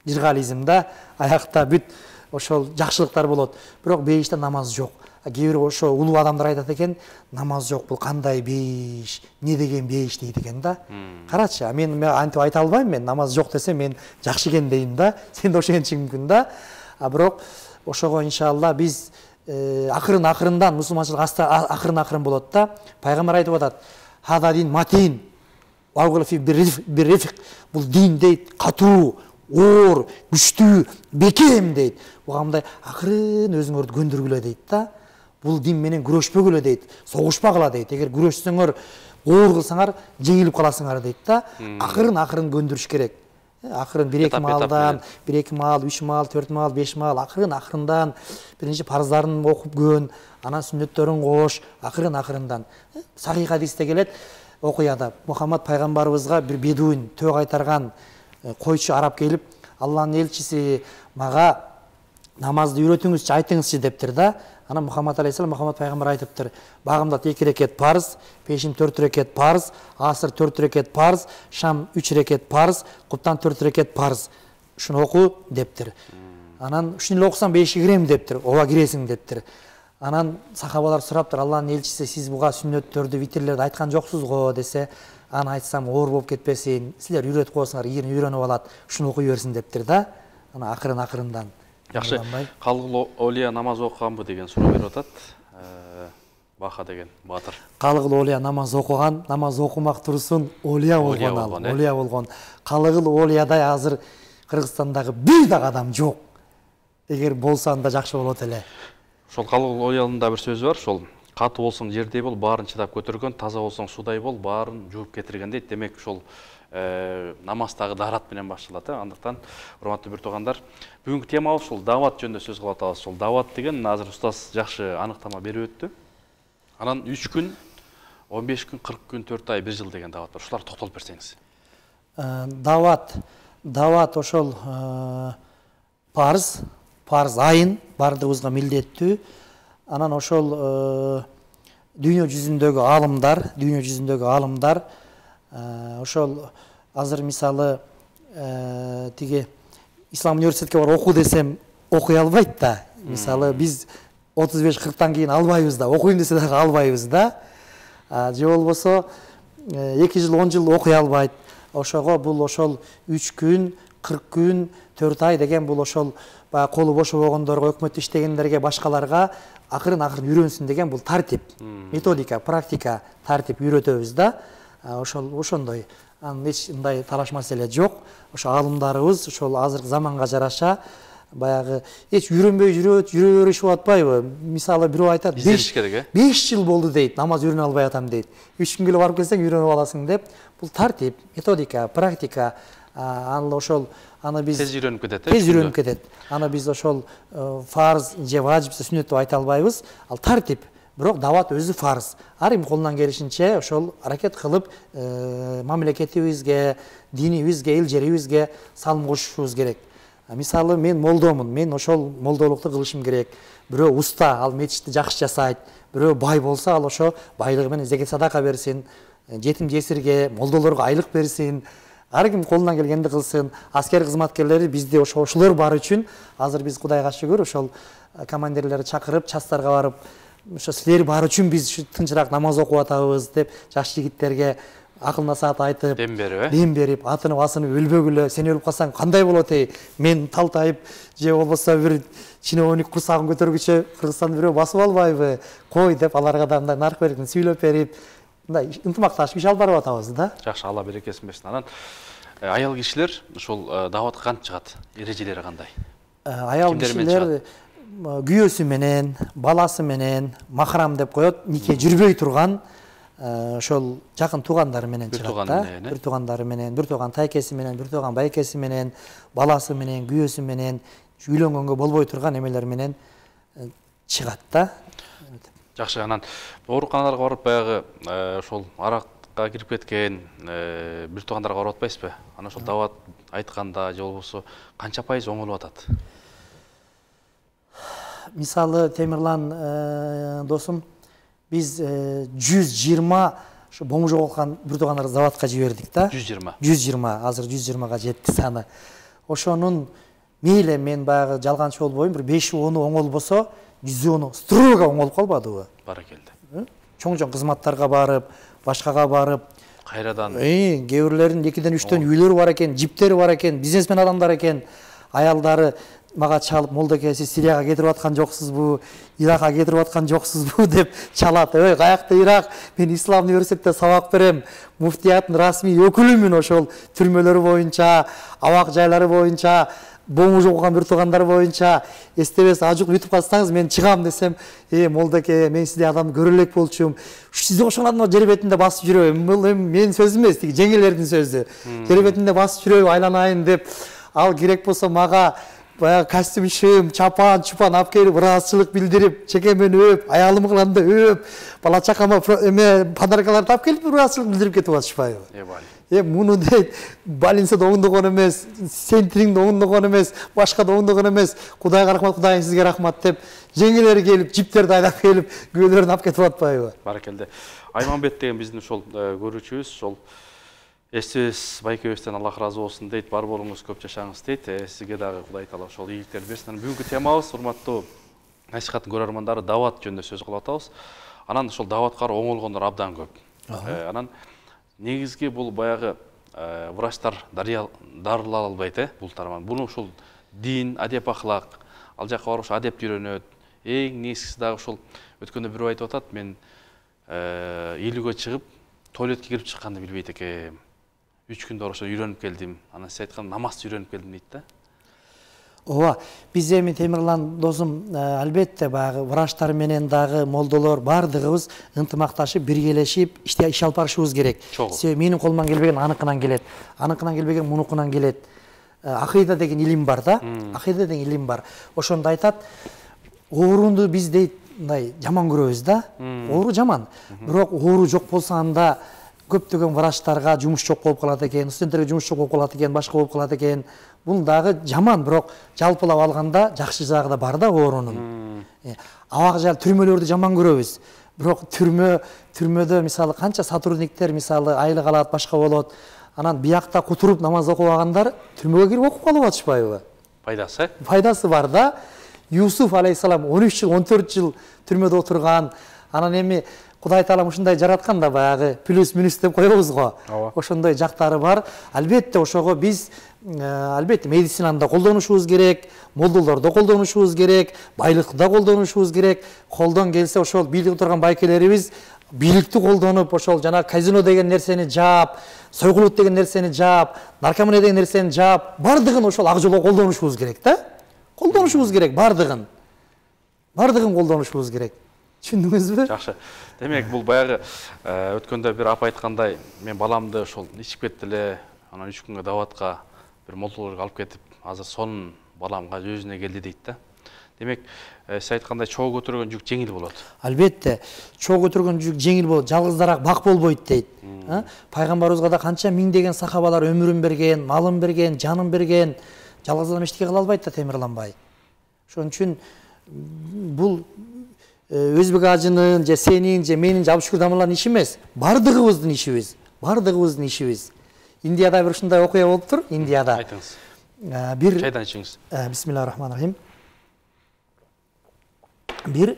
[SPEAKER 2] жиргализм да, аякта бүт ошол жакшылыктар болот. Бирок бейиште намаз жок. Кээ бир ошо улуу адамдар айтат экен, намаз жок, бул кандай бейиш, не деген бейиш дейт экен да. Карачы, мен антип айта албайм, мен намаз жок десем мен жакшы экен дейм да. Сен да ошентишиң мүмкүн да. Бирок ошого иншалла биз акырын-акырындан мусулманчылык акырын-акырын болот да. Пайгамбар айтып атат: "Хада дин матин, вагул фи биррифик." Бул дин дейт, катуу, оор, күчтүү, бекем дейт. Буга мындай акырын өзүңөрдү көндүргүлө дейт да. Бул дин менен күрөшпөгүлө дейт, согушпагыла дейт. Эгер күрөшсөңөр, оор кылсаңар, жеңилип каласыңар дейт да. Акырын-акырын көндүрүш керек. Акырын 1-2 маалдан, 1-2 маал, 3 маал, 4 маал, 5 маал, акырын-акырындан биринчи парыздарын окуп көн, анан сүннөттөрүн кош, акырын-акырындан. Сахих хадисте келет, окуяда Мухаммад пайгамбарыбызга бир бедуин төө кайтарган койчу араб келип, Алланын элчиси мага намазды үйрөтүңүзчү, айтыңызчы дептир да. Анан Мухаммад алейхиссалам, Мухаммад пайгамбар айтыптыр: багымдат 2 рекет парыз, пешим 4 рекет парыз, асыр 4 рекет парыз, шам 3 рекет парыз, куптан 4 рекет парыз. Ушуну оку дептир. Анан ушуну эле окусам бейишке кирем дептир. Ооба киресиң дептир. Анан сахабалар сураптыр: Алланын элчиси, сиз буга сүннөттөрдү, витирлерди айткан жоксуз го десе, аны айтсам оор болуп кетпесин, силер үйрөтүп коесуңар, ийгини үйрөнүп алат, ушуну окуй берсин дептир да. Ана акырын-акырындан.
[SPEAKER 1] Жакшы, калгыл олия намаз окуганбы деген суроо берип атат. Баха деген баатыр.
[SPEAKER 2] Калгыл олия намаз окуган, намаз окумак турсун, олия болгон ал, олия болгон. Калгыл олиядай азыр Кыргызстандагы бир дагы адам жок. Эгер болсо анда жакшы болот эле.
[SPEAKER 1] Ошол калгыл олиянын да бир сөзү бар, ошол катуу болсоң жердей бол, баарын чыдап көтөргөн, таза болсоң судай бол, баарын жууп кетирген дейт. Демек ошол намаздагы даарат менен башталат. Андыктан урматтуу бир туугандар, бүгүнкү темабыз ушул дават жөнүндө сөз кылып атабыз. Ошол дават деген азыр устаз жакшы аныктама берип өттү. Анан 3 күн, 15 күн, 40 күн, 4 ай, 1 жыл деген дават бар. Ушуларды токтолуп берсеңиз.
[SPEAKER 2] Дават ошол парз айын бардыгыбызга милдеттүү. Анан ошол дүйнө жүзүндөгү аалымдар ошол азыр мисалы тиги Ислам университетке барып оку десем окуй албайт да. Мисалы биз 35-40тан кийин албайбыз да, окуйм десе дагы албайбыз да. Же болбосо 2 жыл, 10 жыл окуй албайт. Ошого бул ошол 3 күн, 40 күн, 4 ай деген бул ошол баягы колу бошобогондорго, өкмөттө иштегендерге, башкаларга акырын-акырын үйрөнсүн деген бул тартип, методика, практика, тартип үйрөтөбүз да. Ошондой. Анын эч мындай талаш маселе жок. Ошо аалымдарыбыз ошол азыркы заманга жараша баягы эч үйрөнбөй жүрө беришип атпайбы? Мисалы бирөө айтат, 5 жыл болду дейт, намаз үйрөнө албай атам дейт. 3 күнгө эле барып келсең үйрөнүп аласың деп. Бул тартип, методика, практика. Аны биз
[SPEAKER 1] тез үйрөнүп кетет.
[SPEAKER 2] Тез үйрөнүп кетет. Аны биз ошол фарз же важип же сүннөт деп айта албайбыз. Ал тартип. Бирок дават өзү фарз. Ар ким колунан келишинче ошол аракет кылып мамлекетибизге, динибизге, эл жерибизге салым кошушубуз керек. Мисалы мен молдомун, мен ошол молдолукту кылышым керек. Бирөө уста, ал мечитти жакшы жасайт. Бирөө бай болсо, ал ошо байлыгы менен зекет садака берсин, жетим жесирге, молдолорго айлык берсин. Ар ким колунан келгенди кылсын. Аскер кызматкерлери бизде ошолор бар үчүн азыр биз Кудайга шүгүр ошол командирлерди чакырып, частарга барып, ошо силер бар үчүн биз тынчыраак намаз окуп атабыз деп жаш жигиттерге акыл насаат айтып, дем берип, атынып асынып өлбөгүлө, сен өлүп калсаң кандай болот мен талтайып же болбосо бир чиновник курсагын көтөргүчө Кыргызстанды бирөө басып албайбы, кой деп аларга да мындай нарк берип, сүйлөп берип, мындай ынтымакташып иш алып барып атабыз да.
[SPEAKER 1] Жакшы, Алла берекесин берсин. Анан аял кишилер ошол дааватка кантип чыгат? Эрежелери кандай?
[SPEAKER 2] Аял кишилер күйөөсү менен, баласы менен, махрам деп коет, нике жүрбөй турган ошол жакын туугандары менен чыгат да. Бир туугандары менен, бир тууган тайкеси менен, бир тууган байкеси менен, баласы менен, күйөөсү менен, үйлөнгөнгө болбой турган эмелер менен чыгат да.
[SPEAKER 1] Жакшы, анан ооруканаларга барып баягы ошол аракка кирип кеткен бир туугандарга барып атпайсызбы? Анан ошол даават айтканда же болбосо канча пайыз оңолуп атат?
[SPEAKER 2] Мисалы Темирлан досум, биз 120 ошо боңу жоголткан бир туугандар заводко жибердик да.
[SPEAKER 1] 120.
[SPEAKER 2] 120, азыр 120га жетти саны. Ошонун мейлі мен баягы жалганчы болбойм, бир 5-10 оңолбосо, 110 строго оңолуп калбадыбы?
[SPEAKER 1] Баракелди.
[SPEAKER 2] Чоң кызматтарга барып, башкага барып,
[SPEAKER 1] кайрадан
[SPEAKER 2] кээ бирлеринин 2-ден 3-төн үйлөрү бар экен, жиптери бар экен, бизнесмен адамдар экен, аялдары мага чалып, молдоке, сиз Сирияга кетирип аткан жоксузбу, Иракка кетирип аткан жоксузбу деп чалат. Каякта Ирак, мен Ислам университетте сабак берем, муфтияттын расмий өкүлүмүн ошол түрмөлөрү боюнча, абак жайлары боюнча, боңу жогулган бир туугандар боюнча, эстебес ажык бүтүп калсаңыз мен чыгам десем, молдоке, мен сиздей адамды көрө элек болчумун. Сизди ошол адамдын жер бетинде басып жүрөм. Бул эми менин сөзүм эмес, жеңелердин сөзү. Жер бетинде басып жүрөм, айланайын деп, ал керек болсо мага баягы костюм шым, чапан, чупан алып келип, ыраазычылык билдирип, чекемен өп, аялым кыланда өп, бала чакама подаркаларды алып келип, ыраазычылык билдирип кетип атышпайбы? Муну дейт, больницада оңдогон эмес, сен тириңде оңдогон эмес, башка да оңдогон эмес, Кудайга рахмат, Кудайым сизге рахмат деп, жеңелери келип, жиптерди айдап келип, күйөөлөрүн алып кетип атпайбы?
[SPEAKER 1] Баракелде. Айманбет деген биздин ошол көрүүчүбүз, ошол эстебес байкебезден Аллах ыраазы болсун дейт, бар болуңуз, көп жашаңыз дейт. Сизге дагы Кудай Таала ошол ийгиликтерди берсин. Бүгүнкү темабыз, урматтуу насихаттын көрөрмандары, даават жөнүндө сөз кылып атабыз. Анан ошол дааватка оңолгондор абдан көп. Анан негизги бул баягы врачтар дарылай албайт, бул тарман. Буну ошол дин, адеп ахлак, ал жакка барып ошо адепти үйрөнөт. Эң негизгиси дагы ошол өткөндө бирөө айтып атат, мен илүүгө чыгып, туалетке кирип чыкканды билбейт экем. 3 күндө ошо үйрөнүп келдим. Анан сиз айткан намазды үйрөнүп келдим дейт да.
[SPEAKER 2] Ооба, биз эми Темирлан досум, албетте баягы врачтар менен дагы молдолор бардыгыбыз ынтымакташып, биргелешип, иш алып барышыбыз керек. Себеби менин колуман келбеген аныкынан келет. Аныкынан келбеген мунукунан келет. Акыйда деген илим бар да. Акыйда деген илим бар. Ошондо айтат, оорунду биз дейт, мындай жаман көрөбүз да. Оору жаман. Бирок оору жок болсо анда көптөгөн врачтарга жумуш жок болуп калат экен, студенттерге жумуш жок болуп калат экен, башка болуп калат экен. Бул дагы жаман, бирок жалпылап алганда жакшы жагы да бар да оорунун. Абак жай түрмөлөрдү жаман көрөбүз. Бирок түрмөдө мисалы канча сотрудниктер мисалы айлык алат, башка болот. Анан биякта кутуруп намаз окубагандар түрмөгө кирип окуп калып атышпайбы?
[SPEAKER 1] Пайдасы?
[SPEAKER 2] Пайдасы бар да. Юсуф алейхиссалам 13 жыл, 14 жыл түрмөдө отурган. Анан эми Кудай Таала ушундай жараткан да баягы плюс-минус деп коебуз го. Ошондой жактары бар. Албетте ошого биз албетте медицинаны да колдонушубуз керек, молдолорду колдонушубуз керек, байлыкты да колдонушубуз керек. Колдон келсе ошол бийликте турган байкелерибиз бийликти колдонуп, ошол жана казино деген нерсени жаап, сойгулут деген нерсени жаап, наркомания деген нерсени жаап, бардыгын ошол ак жолго колдонушубуз керек да. Колдонушубуз керек бардыгын. Бардыгын колдонушубуз керек. Түшүндүңүзбү?
[SPEAKER 1] Жакшы. Демек, бул баягы өткөндө бир апа айткандай, мен баламды ошол ичип кетти эле, анан 3 күнгө даватка бир молдолорго алып кетип, азыр сонун баламга өзүнө келди дейт да. Демек, сиз айткандай чоо көтөргөн жүк жеңил болот.
[SPEAKER 2] Албетте, чоо көтөргөн жүк жеңил болот, жалгыздараак бак болбойт дейт. Пайгамбарыбызга да канча миңдеген сахабалар өмүрүн берген, малын берген, жанын берген, жалгыз адам эчтеке кыла албайт да темирланбай. Ошон үчүн бул Өзбек ажынын же сенин же менин же Абдышүкүр Дамырлардын иши эмес, бардыгыбыздын ишибиз. Бардыгыбыздын ишибиз. Индияда бир ушундай окуя болуптур, Индияда.
[SPEAKER 1] Айтыңыз.
[SPEAKER 2] Бир
[SPEAKER 1] Чайдан ичиңиз.
[SPEAKER 2] Бисмиллахир-рахманир-рахим. Бир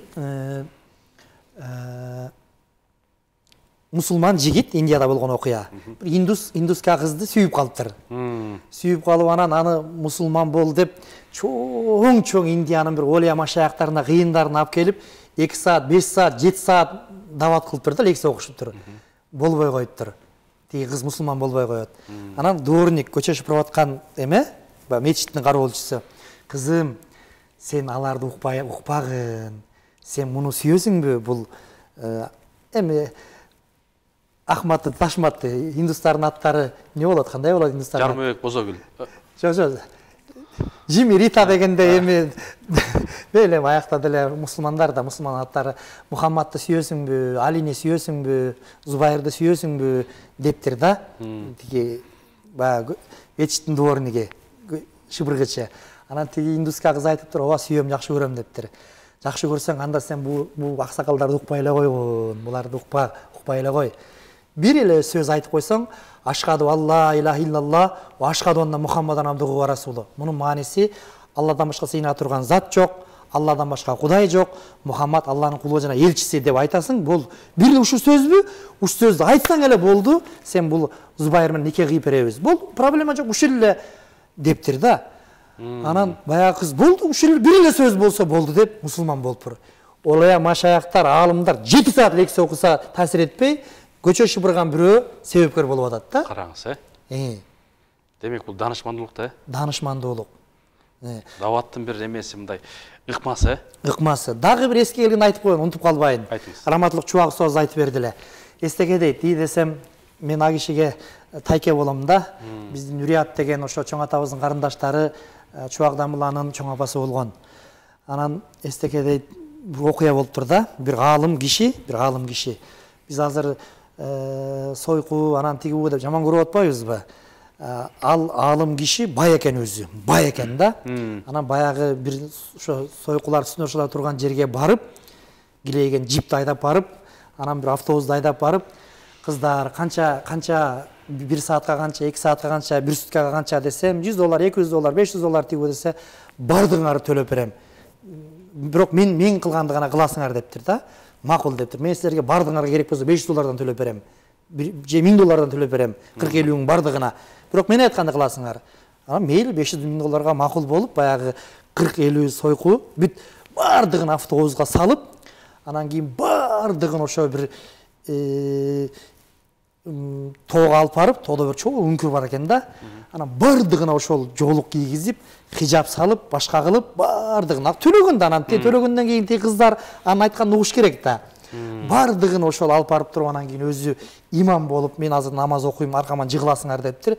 [SPEAKER 2] мусулман жигит Индияда болгон окуя. Бир индуска кызды сүйүп калыптыр. Сүйүп калып анан аны мусулман бол деп чоң Индиянын бир олия машаяктарына кыйындарын алып келип 2 саат, 5 саат, 7 саат дават кылыптыр да, лекция окушуптур. Болбой коюптур. Тиги кыз мусулман болбой коет. Анан дворник көчө шыпырып аткан мечиттин кароолчусу: "Кызым, сен аларды укпагын. Сен муну сүйөсүңбү? Бул эми Ахматты, Ташматты, индустардын аттары не болот? Кандай болот индустар?
[SPEAKER 1] Жармыбек Бозогүл.
[SPEAKER 2] Жок. Жими Рита дегенде эми эле аякта деле мусулмандар да мусулман аттары Мухаммадты сүйөсүңбү, Алини сүйөсүңбү, Зубайырды сүйөсүңбү дептир да. Тиги баягы мечиттин дворниги шыбыргычы. Анан тиги индуска кыз айтыптыр: "Ооба, сүйөм, жакшы көрөм" дептир. Жакшы көрсөң, анда сен бул аксакалдарды укпай эле койгун, буларды укпай эле кой. Бир эле сөз айтып койсоң: "Ашхаду алла илаха иллаллах ва ашхаду анна Мухаммадан абдуху ва расулу". Мунун мааниси: Алладан башка сыйына турган зат жок, Алладан башка Кудай жок, Мухаммад Алланын кулу жана элчиси деп айтасың. Бул бир эле ушул сөзбү? Ушул сөздү айтсаң эле болду. Сен бул Зубайыр менен нике кыйып беребиз. Бул проблема жок, ушул эле дептир да. Анан баягы кыз: "Болду, ушул бир эле сөз болсо болду" деп мусулман болуптур. Олая машаяктар, аалымдар 7 саат лекция окуса таасир этпей, көчө шыпырган бирөө себепкер болуп атат да.
[SPEAKER 1] Караңыз, Демек бул данышмандуулук да?
[SPEAKER 2] Данышмандуулук.
[SPEAKER 1] Даваттын бир эмеси мындай ыкмасы.
[SPEAKER 2] Ыкмасы. Дагы бир эске келгенди айтып коеюн, унутуп калбайын.
[SPEAKER 1] Айтыңыз.
[SPEAKER 2] Раматылык Чубак устаз айтып берди эле. Эстеге дейт, десем мен а кишиге тайке болом да. Биздин Нүрият деген ошо чоң атабыздын карындаштары Чубак Дамыланын чоң апасы болгон. Анан эстеке дейт, бир окуя болуптур да. Бир гаалым киши. Биз азыр сойку анан тиги деп жаман көрүп атпайбызбы? Ал аалым киши бай экен, өзү бай экен да. Анан баягы бир ошо сойкулар сүнөшүлөр турган жерге барып, килейген жипти айдап барып, анан бир автобусту айдап барып, кыздар канча 1 саатка канча, 2 саатка канча, 1 суткага канча десем, $100, $200, $500 тигүү десе, бардыгыңарды төлөп берем. Бирок мен кылганды гана кыласыңар дептир да. Макул дептир. Мен силерге бардыгыңарга керек болсо $500 төлөп берем. Же $1000 төлөп берем. 40-50 бардыгына. Бирок мен айтканды кыласыңар. Анан мейли $500,000 макул болуп, баягы 40-50 сойку бүт бардыгын автобуска салып, анан кийин бардыгын ошо бир тоого алып барып, тоодо бир чоң үңкүр бар экен да. Анан бардыгына ошол жоолук кийгизип, хижап салып, башка кылып, бардыгын төлөгөн да. Анан төлөгөндөн кийин тиги кыздар анын айтканын угуш керек да. Бардыгын ошол алып барып туруп, анан кийин өзү имам болуп, мен азыр намаз окуйм, аркаман жыгыласыңар дептир.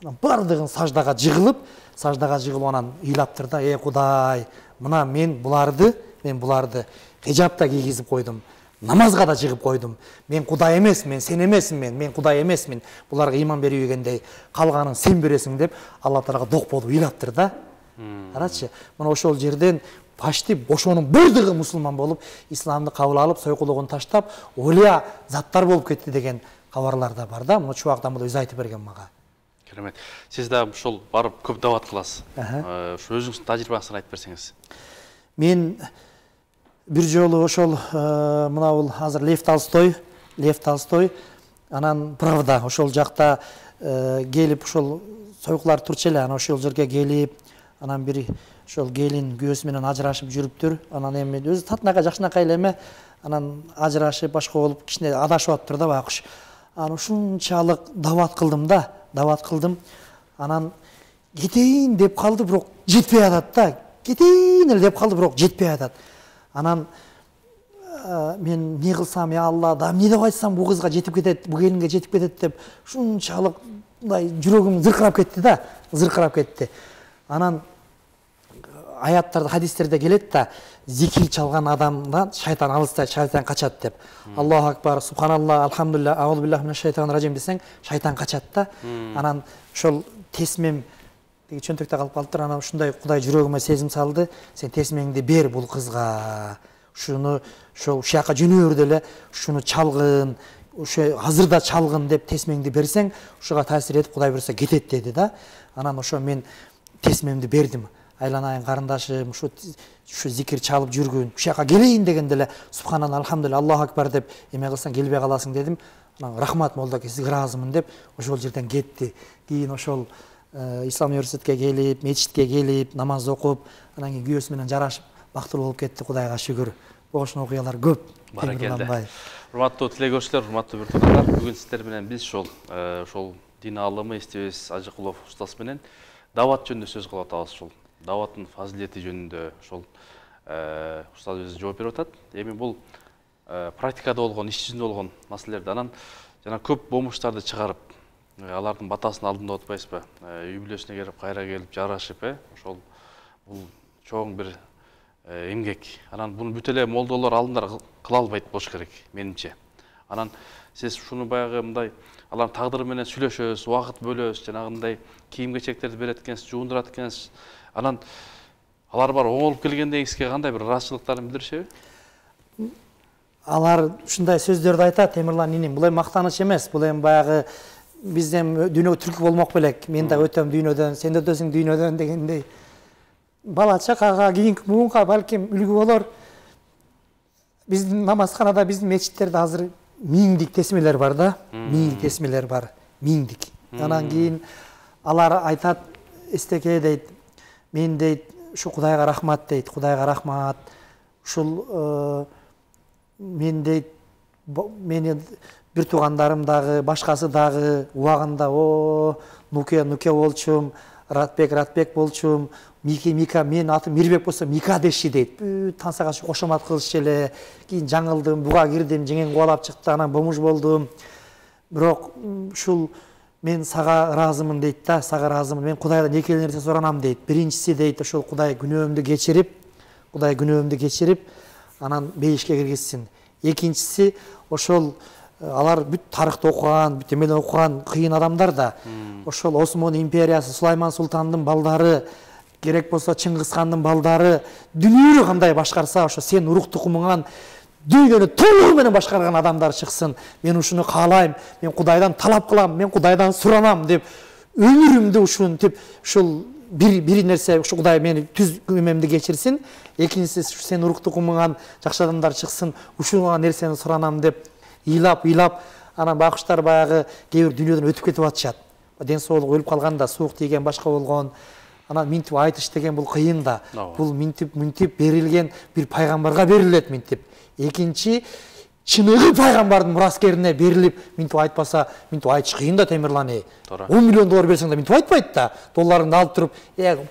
[SPEAKER 2] Анан бардыгын саждага жыгылып анан ыйлаптыр да: Кудай, мына мен буларды хижапта кийгизип койдум. Намазга да жыгып койдум. Мен Кудай эмесмин, сен эмесмин, мен Кудай эмесмин. Буларга иман берип ийгендей, калганын сен бересиң деп Алла Таалага док болуп ыйлаптыр да. Карачы, мына ошол жерден почти ошонун бардыгы мусулман болуп, исламды кабыл алып, сойкулугун таштап, олия заттар болуп кетти деген кабарлар да бар да. Мына Чубактан бул өзү айтып берген мага.
[SPEAKER 1] Керемет. Сиз да ошол барып көп дават кыласыз. Ошо өзүңүздүн тажрыйбаңыздан айтып берсеңиз.
[SPEAKER 2] Мен бир жолу ошол мына бул азыр Лев Толстой анан правда ошол жакта келип, ошол сойкулар турчу эле, анан ошол жерге келип, анан бир ошол келин күйөөсү менен ажырашып жүрүптүр. Анан эми өзү татынакай, жакшынакай эле эме, анан ажырашып башка болуп кичине адашып атыптыр да байкуш. Анан ушунчалык дават кылдым. Анан кетейин деп калды, бирок жетпей атат да. Кетейин эле деп калды, бирок жетпей атат. Анан мен не кылсам, я Алла, да эмне деп айтсам бул кызга жетип кетет, бул келинге жетип кетет деп ушунчалык мындай жүрөгүм зыркырап кетти. Анан аяттарда, хадистерде келет да, зикир чалган адамдан шайтан алыстай, шайтан качат деп. Аллаху акбар, субханалла, алхамдулилля, аузу биллахи минаш шайтанир ражим десең, шайтан качат да. Анан ошол тесмем тиги чөнтөктө калып калыптыр. Анан ушундай Кудай жүрөгүмө сезим салды. Сен тесмеңди бер бул кызга. Ушуну ушул жака жөнөр деле ушуну чалгын, ошо азырда чалгын деп тесмеңди берсең, ушуга таасир этип Кудай буйрса кетет деди да. Анан ошо мен тесмемди бердим. Айланайын карындашым, ушу зикир чалып жүргүн, ушака келейин дегенде эле субханалла, алхамдулилля, Аллаху акбар деп эме кылсаң келбей каласың дедим. Анан рахмат молдоке, сизге ыраазымын деп ошол жерден кетти. Кийин ошол ислам университетке келип, мечитке келип, намаз окуп, анан кийин күйөөсү менен жарашып, бактылуу болуп кетти, Кудайга шүгүр. Ошол окуялар көп.
[SPEAKER 1] Баракелде. Урматтуу тилегөчүлөр, урматтуу биртугандар, бүгүн сиздер менен биз ошол дин аалымы Эстебес Ажыкулов устаз менен дават жөнүндө сөз кылып атабыз. Ошол даваттын фазилети жөнүндө ошол устазыбыз жооп берип атат. Эми бул практикада болгон, иш жүзүндө болгон маселелерди анан жана көп бомуштарды чыгарып, алардын батасын алдында отпайсызбы? Үй бүлөсүнө келип, кайра келип, жарашып, ошол бул чоң бир эмгек. Анан буну бүт эле молдолор, алдындар кыла албайт болуш керек, менимче. Анан сиз ушуну баягы мындай алар тагдыры менен сүйлөшөбүз, убакыт бөлөбүз, жанагындай кийим-кечектерди берет экенсиз, жуундурат экенсиз. Анан алар бар оңолуп келгенде сизге кандай бир ыраазычылыктарын билдиришеби?
[SPEAKER 2] Алар ушундай сөздөрдү айтат, Темирлан иним. Бул эми мактаныч эмес, бул эми баягы бизден дүйнөгө түркү болмок белек. Мен да өтөм дүйнөдөн, сен да өтөсүң дүйнөдөн дегендей. Бала чакага, кийинки буунга балким үлгү болор. Биздин намазканада, биздин мечиттерде азыр миңдик тесмелер бар да, миңдик тесмелер бар, миңдик. Анан кийин алар айтат, эстеке дейт, мен дейт, ушу Кудайга рахмат дейт, Кудайга рахмат. Ушул мен дейт, мени бир туугандарым дагы, башкасы дагы убагында Нуке болчум, Ратбек болчум, Мика, мен атым Мирбек болсо Мика деши дейт. Тансага кошомат кылышчу эле. Кийин жаңылдым, буга кирдим, жеңең кубалап чыкты, анан бомуш болдум. Бирок ушул мен сага ыраазымын дейт да, сага ыраазымын. Мен Кудайдан эки эле нерсе суранам дейт. Биринчиси дейт, ошол Кудай күнөөмдү кечирип, анан бейишке киргизсин. Экинчиси ошол алар бүт тарыхты окуган, бүт эмелерди окуган кыйын адамдар да. Ошол Осмон империясы, Сулайман султандын балдары, керек болсо Чыңгыз хандын балдары дүйнөнү кандай башкарса, ошо сен урук тукумуңан дүйнөнү толугу менен башкарган адамдар чыксын. Мен ушуну каалайм, мен Кудайдан талап кылам, мен Кудайдан суранам деп өмүрүмдү ушинтип, ушул бир нерсе, ушу Кудай мени түз күнөөмдү кечирсин. Экинчиси, сен урук тукумуңан жакшы адамдар чыксын, ушуга нерсени суранам деп ыйлап, анан бакыштар баягы кээ бир дүйнөдөн өтүп кетип атышат. Ден соолугу өлүп калганда, суук тийген, башка болгон. Анан минтип айтыш деген бул кыйын да. Бул минтип берилген бир пайгамбарга берилет минтип. Экинчи, чыныгы пайгамбардын мураскерине берилип, минтип айтпаса, минтип айтыш кыйын да, Темирлан. 10 миллион доллар берсең да минтип айтпайт да. Долларыңды алып туруп,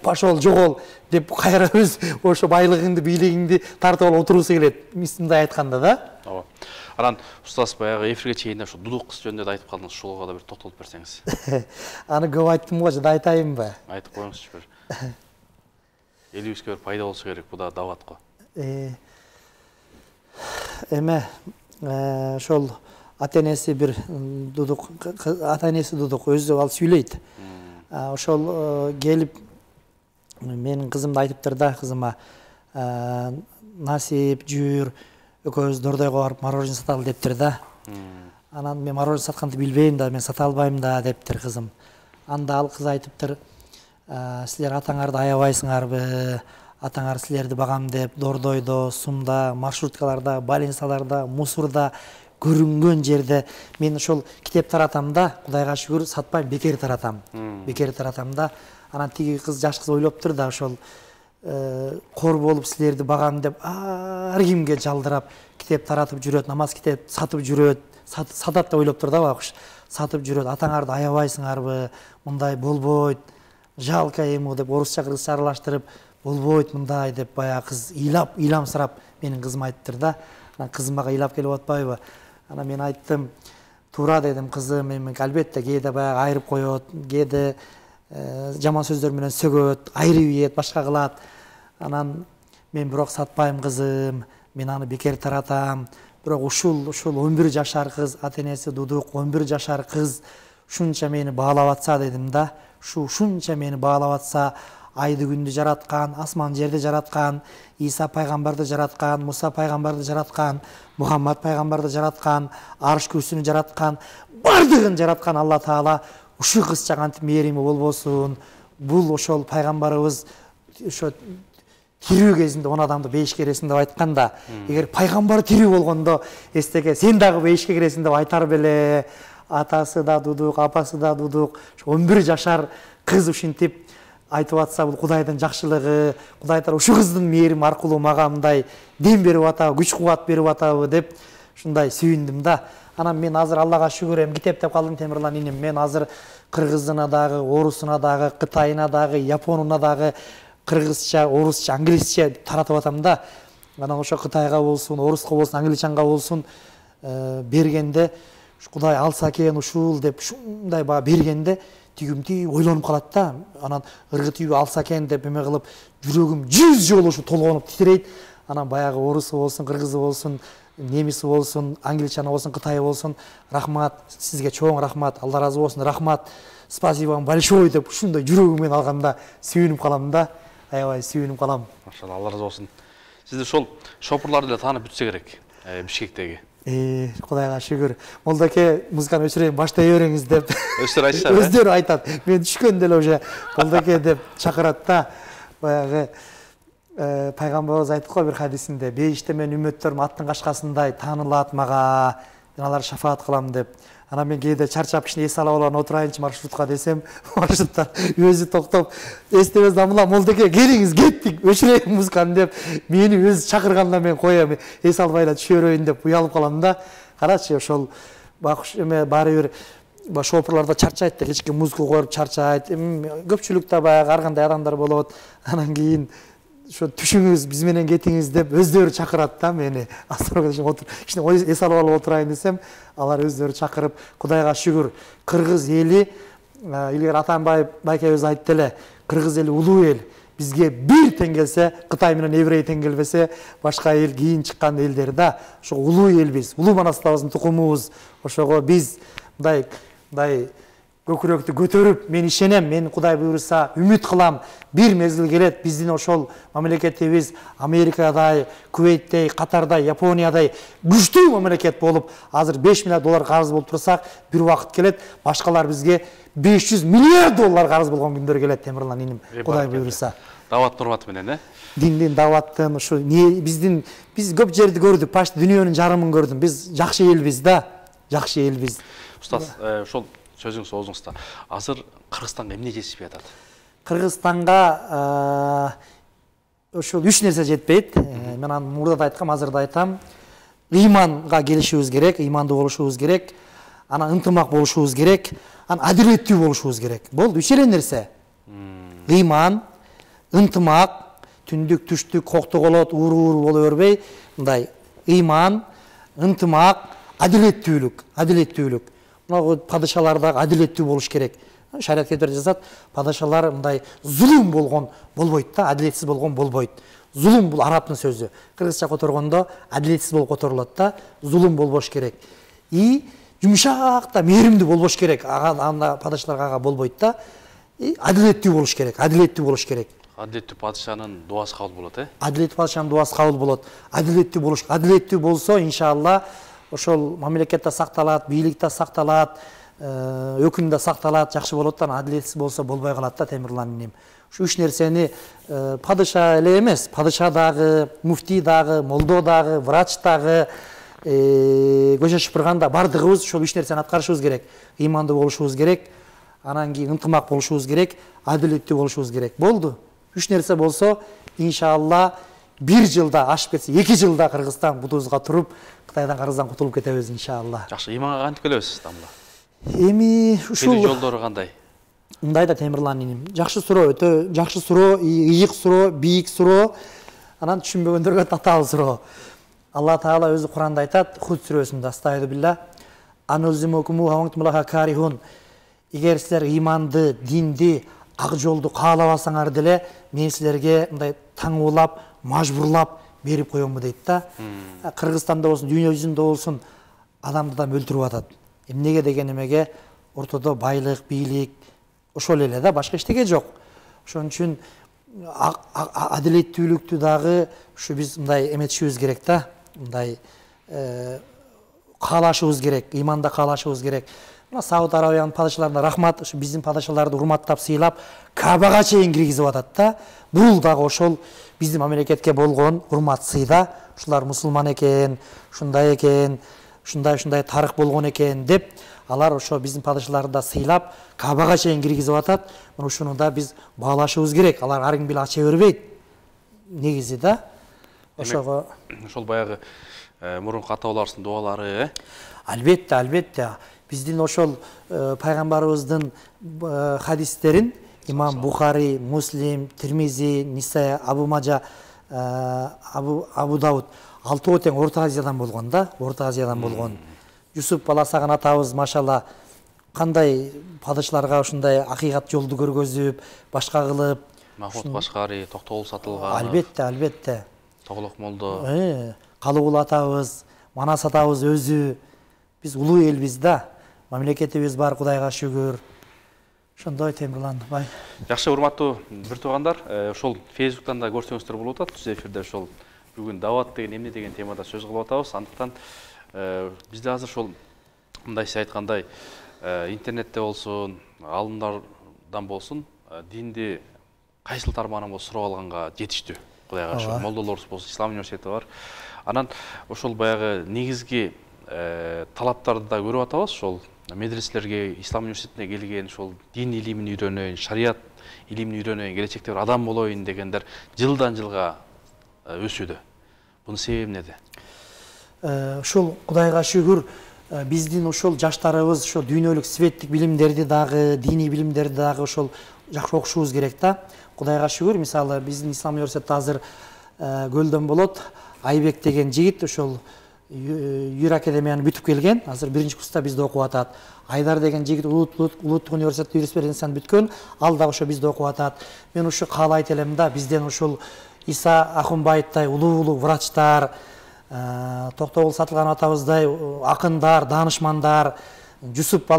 [SPEAKER 2] пошол жогол деп кайра өз ошо байлыгыңды, бийлигиңди тартып алып отурусу келет. Мындай айтканда да.
[SPEAKER 1] Ооба. Анан устаз баягы эфирге чейинде ушу дудук кыз жөнүндө да айтып калдыңыз, ушуга да бир токтолуп берсеңиз.
[SPEAKER 2] Аны көп айттым го, жада айтайынбы?
[SPEAKER 1] Айтып коюңузчу бир. Элибизге бир пайда болсо керек, бул да дават го.
[SPEAKER 2] Эме ошол ата-энеси бир дудук, ата-энеси дудук, өзү ал сүйлөйт. Ошол келип менин кызымды айтыптыр да, кызыма насип жүр, экөөбүз Дордойго барып мороженое саталы дептир да. Анан мен мороженое сатканды билбейм да, мен сата албайм да дептир кызым. Анда ал кыз айтыптыр, силер атаңарды аябайсыңарбы, атаңар силерди багам деп Дордойдо, Сумда, маршруткаларда, больницаларда, мусорда көрүнгөн жерде мен ошол китеп таратам да, Кудайга шүгүр, сатпайм, бекер таратам. Бекер таратам да. Анан тиги кыз, жаш кыз ойлоптур да, ошол кор болуп силерди багам деп ар кимге жалдырап китеп таратып жүрөт, намаз китеп сатып жүрөт, сатат деп ойлоптур да багыш. Сатып жүрөт, атаңарды аябайсыңарбы, мындай болбойт, жалко ему деп орусча кыргызча аралаштырып, болбойт мындай деп баягы кыз ыйламсырап менин кызыма айтыптыр да. Анан кызым мага ыйлап келип атпайбы? Анан мен айттым, туура дедим, кызым, эми албетте кээде баягы айырып коет, кээде жаман сөздөр менен сөгөт, айрып ийет, башка кылат. Анан мен бирок сатпайм кызым, мен аны бекер таратам. Бирок ушул 11 жашар кыз, ата-энеси дудук, 11 жашар кыз ушунча мени баалап атса дедим да. ушунча мени баалап атса, айды күндү жараткан, асман жерди жараткан, Иса пайгамбарды жараткан, Муса пайгамбарды жараткан, Мухаммад пайгамбарды жараткан, арш күрсүнү жараткан, бардыгын жараткан Алла Таала ушул кызча кантип мээрими болбосун. Бул ошол пайгамбарыбыз ошо тирүү кезинде 10 адамды бейишке киресиң деп айтканда, эгер пайгамбар тирүү болгондо эстеге сен дагы бейишке киресиң деп айтар беле. Атасы да дудук, апасы да дудук. 11 жашар кыз ушинтип айтып атса, бул Кудайдын жакшылыгы, Кудай Таала ушул кыздын мээрими аркылуу мага мындай дем берип атабы, күч кубат берип атабы деп ушундай сүйүндүм да. Анан мен азыр Аллага шүгүр эми китептеп калдым Темирлан инем. Мен азыр кыргызына дагы, орусуна дагы, кытайына дагы, японуна дагы кыргызча, орусча, англисче таратып атам да. Анан ошо Кытайга болсун, оруска болсун, англичанга болсун бергенде Кудай алса экен ушул деп ушундай баа бергенде тигимти ойлонуп калат да. Анан ыргы тийип алса экен деп эме кылып жүрөгүм 100 жолу ушу толгонуп титирейт. Анан баягы орусу болсун, кыргызы болсун, немиси болсун, англичаны болсун, кытайы болсун, рахмат, сизге чоң рахмат, Алла ыраазы болсун, рахмат, спасибо вам большое деп ушундай жүрөгүмөн алганда сүйүнүп калам да. Аябай сүйүнүп калам.
[SPEAKER 1] Машалла, Алла ыраазы болсун. Сизди ошол шопурларды эле таанып бүтсө керек, Бишкектеги.
[SPEAKER 2] Кудайга шүгүр. Молдоке музыканы өчүрөйүн, баштай бериңиз деп.
[SPEAKER 1] Өздөрү айтышат.
[SPEAKER 2] Өздөрү айтат. Мен түшкөндө эле уже Молдоке деп чакырат да. Баягы пайгамбарыбыз айтты го бир хадисинде, бейиште мен үммөттөрүм аттын кашкасындай таанылат мага, мен алар шафаат кылам деп. Анан мен кээде чарчап кичине эс алып алып отурайынчы маршрутка десем, маршруттар өзү токтоп, эстебез дамыла Молдоке келиңиз кеттик, өчүрөйүн музыканы деп, мени өзү чакырганда мен коем, эс албай эле түшө берейин деп уялып калам да. Карачы, ошол эме баары бир шопурларда чарчайт да, кечки музыка коюп чарчайт. Көпчүлүктө баягы ар кандай адамдар болот. Анан кийин ошо түшүңүз, биз менен кетиңиз деп өздөрү чакырат да мени. Кичине эс алып алып отурайын десем, алар өздөрү чакырып, Кудайга шүгүр, кыргыз эли, илгери Атамбай байкебиз айтты эле, кыргыз эли улуу эл. Бизге бир тең келсе, Кытай менен еврей тең келбесе, башка эл кийин чыккан элдер да. Ошо улуу элбиз, улуу манастабыздын тукумубуз. Ошого биз мындай көкүрөктү көтөрүп, мен ишенем, мен Кудай буйруса үмүт кылам, бир мезгил келет, биздин ошол мамлекетибиз Америкадай, Кувейттей, Катардай, Япониядай күчтүү мамлекет болуп, азыр $5 миллиард карыз болуп турсак, бир убакыт келет, башкалар бизге $500 миллиард карыз болгон күндөр келет, Темирлан иним, Кудай буйруса.
[SPEAKER 1] Дават урмат менен,
[SPEAKER 2] Диндин, даваттын, ушу биз көп жерди көрдүк, почти дүйнөнүн жарымын көрдүм. Биз жакшы элбиз да, жакшы элбиз.
[SPEAKER 1] Устаз, ошол сөзүңүз оозуңузда. Азыр Кыргызстанга эмне жетишпей атат?
[SPEAKER 2] Кыргызстанга ошол 3 нерсе жетпейт. Мен аны мурда да айткам, азыр да айтам. Ыйманга келишибиз керек, ыймандуу болушубуз керек. Анан ынтымак болушубуз керек, анан адилеттүү болушубуз керек. Болду, 3 эле нерсе. Ыйман, ынтымак, түндүк, түштүк, коктоголот, ууру боло бербей, мындай ыйман, ынтымак, адилеттүүлүк. Падышалар да адилеттүү болуш керек. Шариат кетирип жазат, падышалар мындай зулум болгон болбойт да, адилетсиз болгон болбойт. Зулум бул арабтын сөзү. Кыргызча которгондо адилетсиз болуп которулат да, зулум болбош керек. И жумшак да, мээримдүү болбош керек. Анда падышаларга ага болбойт да. Адилеттүү болуш керек, адилеттүү болуш керек.
[SPEAKER 1] Адилеттүү падышанын дуасы кабыл болот,
[SPEAKER 2] Адилеттүү падышанын дуасы кабыл болот. Адилеттүү болсо, иншалла, ошол мамлекетте сакталат, бийликте сакталат, өкүм да сакталат, жакшы болот да, адилетсиз болсо болбой калат да, Темирлан инем. Ушу 3 нерсени падыша эле эмес, падыша дагы, муфтий дагы, молдо дагы, врач дагы, көчө шыпырганда бардыгыбыз ошол 3 нерсени аткарышыбыз керек. Ыймандуу болушубуз керек, анан кийин ынтымак болушубуз керек, адилеттүү болушубуз керек. Болду. 3 нерсе болсо, иншалла, 1 жылда ашып кетсе, 2 жылда Кыргызстан бутубузга туруп, Кытайдан карыздан кутулуп кетебиз, иншалла.
[SPEAKER 1] Жакшы, ыйманга кантип келебиз Дамла?
[SPEAKER 2] Эми ушул
[SPEAKER 1] жолдору кандай?
[SPEAKER 2] Мындай да, Темирлан иним. Жакшы суроо, өтө жакшы суроо, ыйык суроо, бийик суроо, анан түшүнбөгөндөргө татаал суроо. Алла Таала өзү Куранда айтат, Худ сүрөсүндө, астагфиру билла, анузимукуму хавантум лаха карихун. Эгер силер ыйманды, динди, ак жолду каалабасаңар деле, мен силерге мындай таңуулап, мажбурлап берип коёмбу дейт да. Кыргызстанда болсун, дүйнө жүзүндө болсун, адамды да өлтүрүп атат. Эмнеге деген эмеге ортодо байлык, бийлик, ошол эле да, башка эчтеке жок. Ошон үчүн адилеттүүлүктү дагы ушу биз мындай эметишибиз керек да, мындай каалашыбыз керек, иманда каалашыбыз керек. Мына Сауд Арабиянын падышаларына рахмат, ушу биздин падышаларды урматтап, сыйлап, Кабага чейин киргизип атат да. Бул дагы ошол биздин мамлекетке болгон урмат, сыйда. Ушулар мусулман экен, ушундай экен, ушундай тарых болгон экен деп, алар ошо биздин падышаларды да сыйлап, Кабага чейин киргизип атат. Мына ушуну да биз баалашыбыз керек. Алар ар ким биле ача бербейт. Негизи да. Ошого
[SPEAKER 1] ошол баягы мурунку аталарыбыздын дуалары,
[SPEAKER 2] Албетте, албетте. Биздин ошол пайгамбарыбыздын хадистерин имам Бухари, Муслим, Тирмизи, Нисаи, Абу Мажа, Абу Дауд 6 тең Орто Азиядан болгон да, Орто Азиядан болгон. Юсуп Баласаган атабыз машалла кандай падышларга ушундай акыйкат жолду көргөзүп, башка кылып,
[SPEAKER 1] Махмуд Башкари, Токтогул Сатылган,
[SPEAKER 2] албетте, албетте.
[SPEAKER 1] Тоглок молдо,
[SPEAKER 2] Калыгул атабыз, Манас атабыз өзү, биз улуу элбиз да, мамлекетибиз бар, Кудайга шүгүр. Ошондой Темирлан бай.
[SPEAKER 1] Жакшы, урматтуу бир туугандар, ошол Фейсбуктан да көрсөңүздөр болуп атат. Түз эфирде ошол бүгүн дават деген эмне деген темада сөз кылып атабыз. Андыктан бизде азыр ошол мындай сиз айткандай интернетте болсун, алымдардан болсун, динди кайсыл тармагынан болсун сурап алганга жетиштүү. Кудайга шүгүр. Молдолорубуз болсун, Ислам университети бар. Анан ошол баягы негизги талаптарды да көрүп атабыз. Ошол медреселерге, Ислам университетине келген, ошол дин илимин үйрөнөйүн, шарият илимин үйрөнөйүн, келечекте бир адам болоюн дегендер жылдан жылга өсүүдө. Бунун себеби эмнеде?
[SPEAKER 2] Ошол Кудайга шүгүр, биздин ошол жаштарыбыз ошо дүйнөлүк светтик билимдерди дагы, диний билимдерди дагы ошол жакшы окушубуз керек да. Кудайга шүгүр, мисалы биздин Ислам университети азыр Көлдөн болот. Айбек деген жигит ошол Юр академияны бүтүп келген, азыр 1-курста бизде окуп атат. Айдар деген жигит Улуттук университетте юриспруденцияны бүткөн, ал да ошо бизде окуп атат. Мен ушу каалайт элем да, бизден ушул Иса Ахунбаевтай улуу врачтар, Токтогул Сатылган атабыздай акындар, данышмандар, Жусуп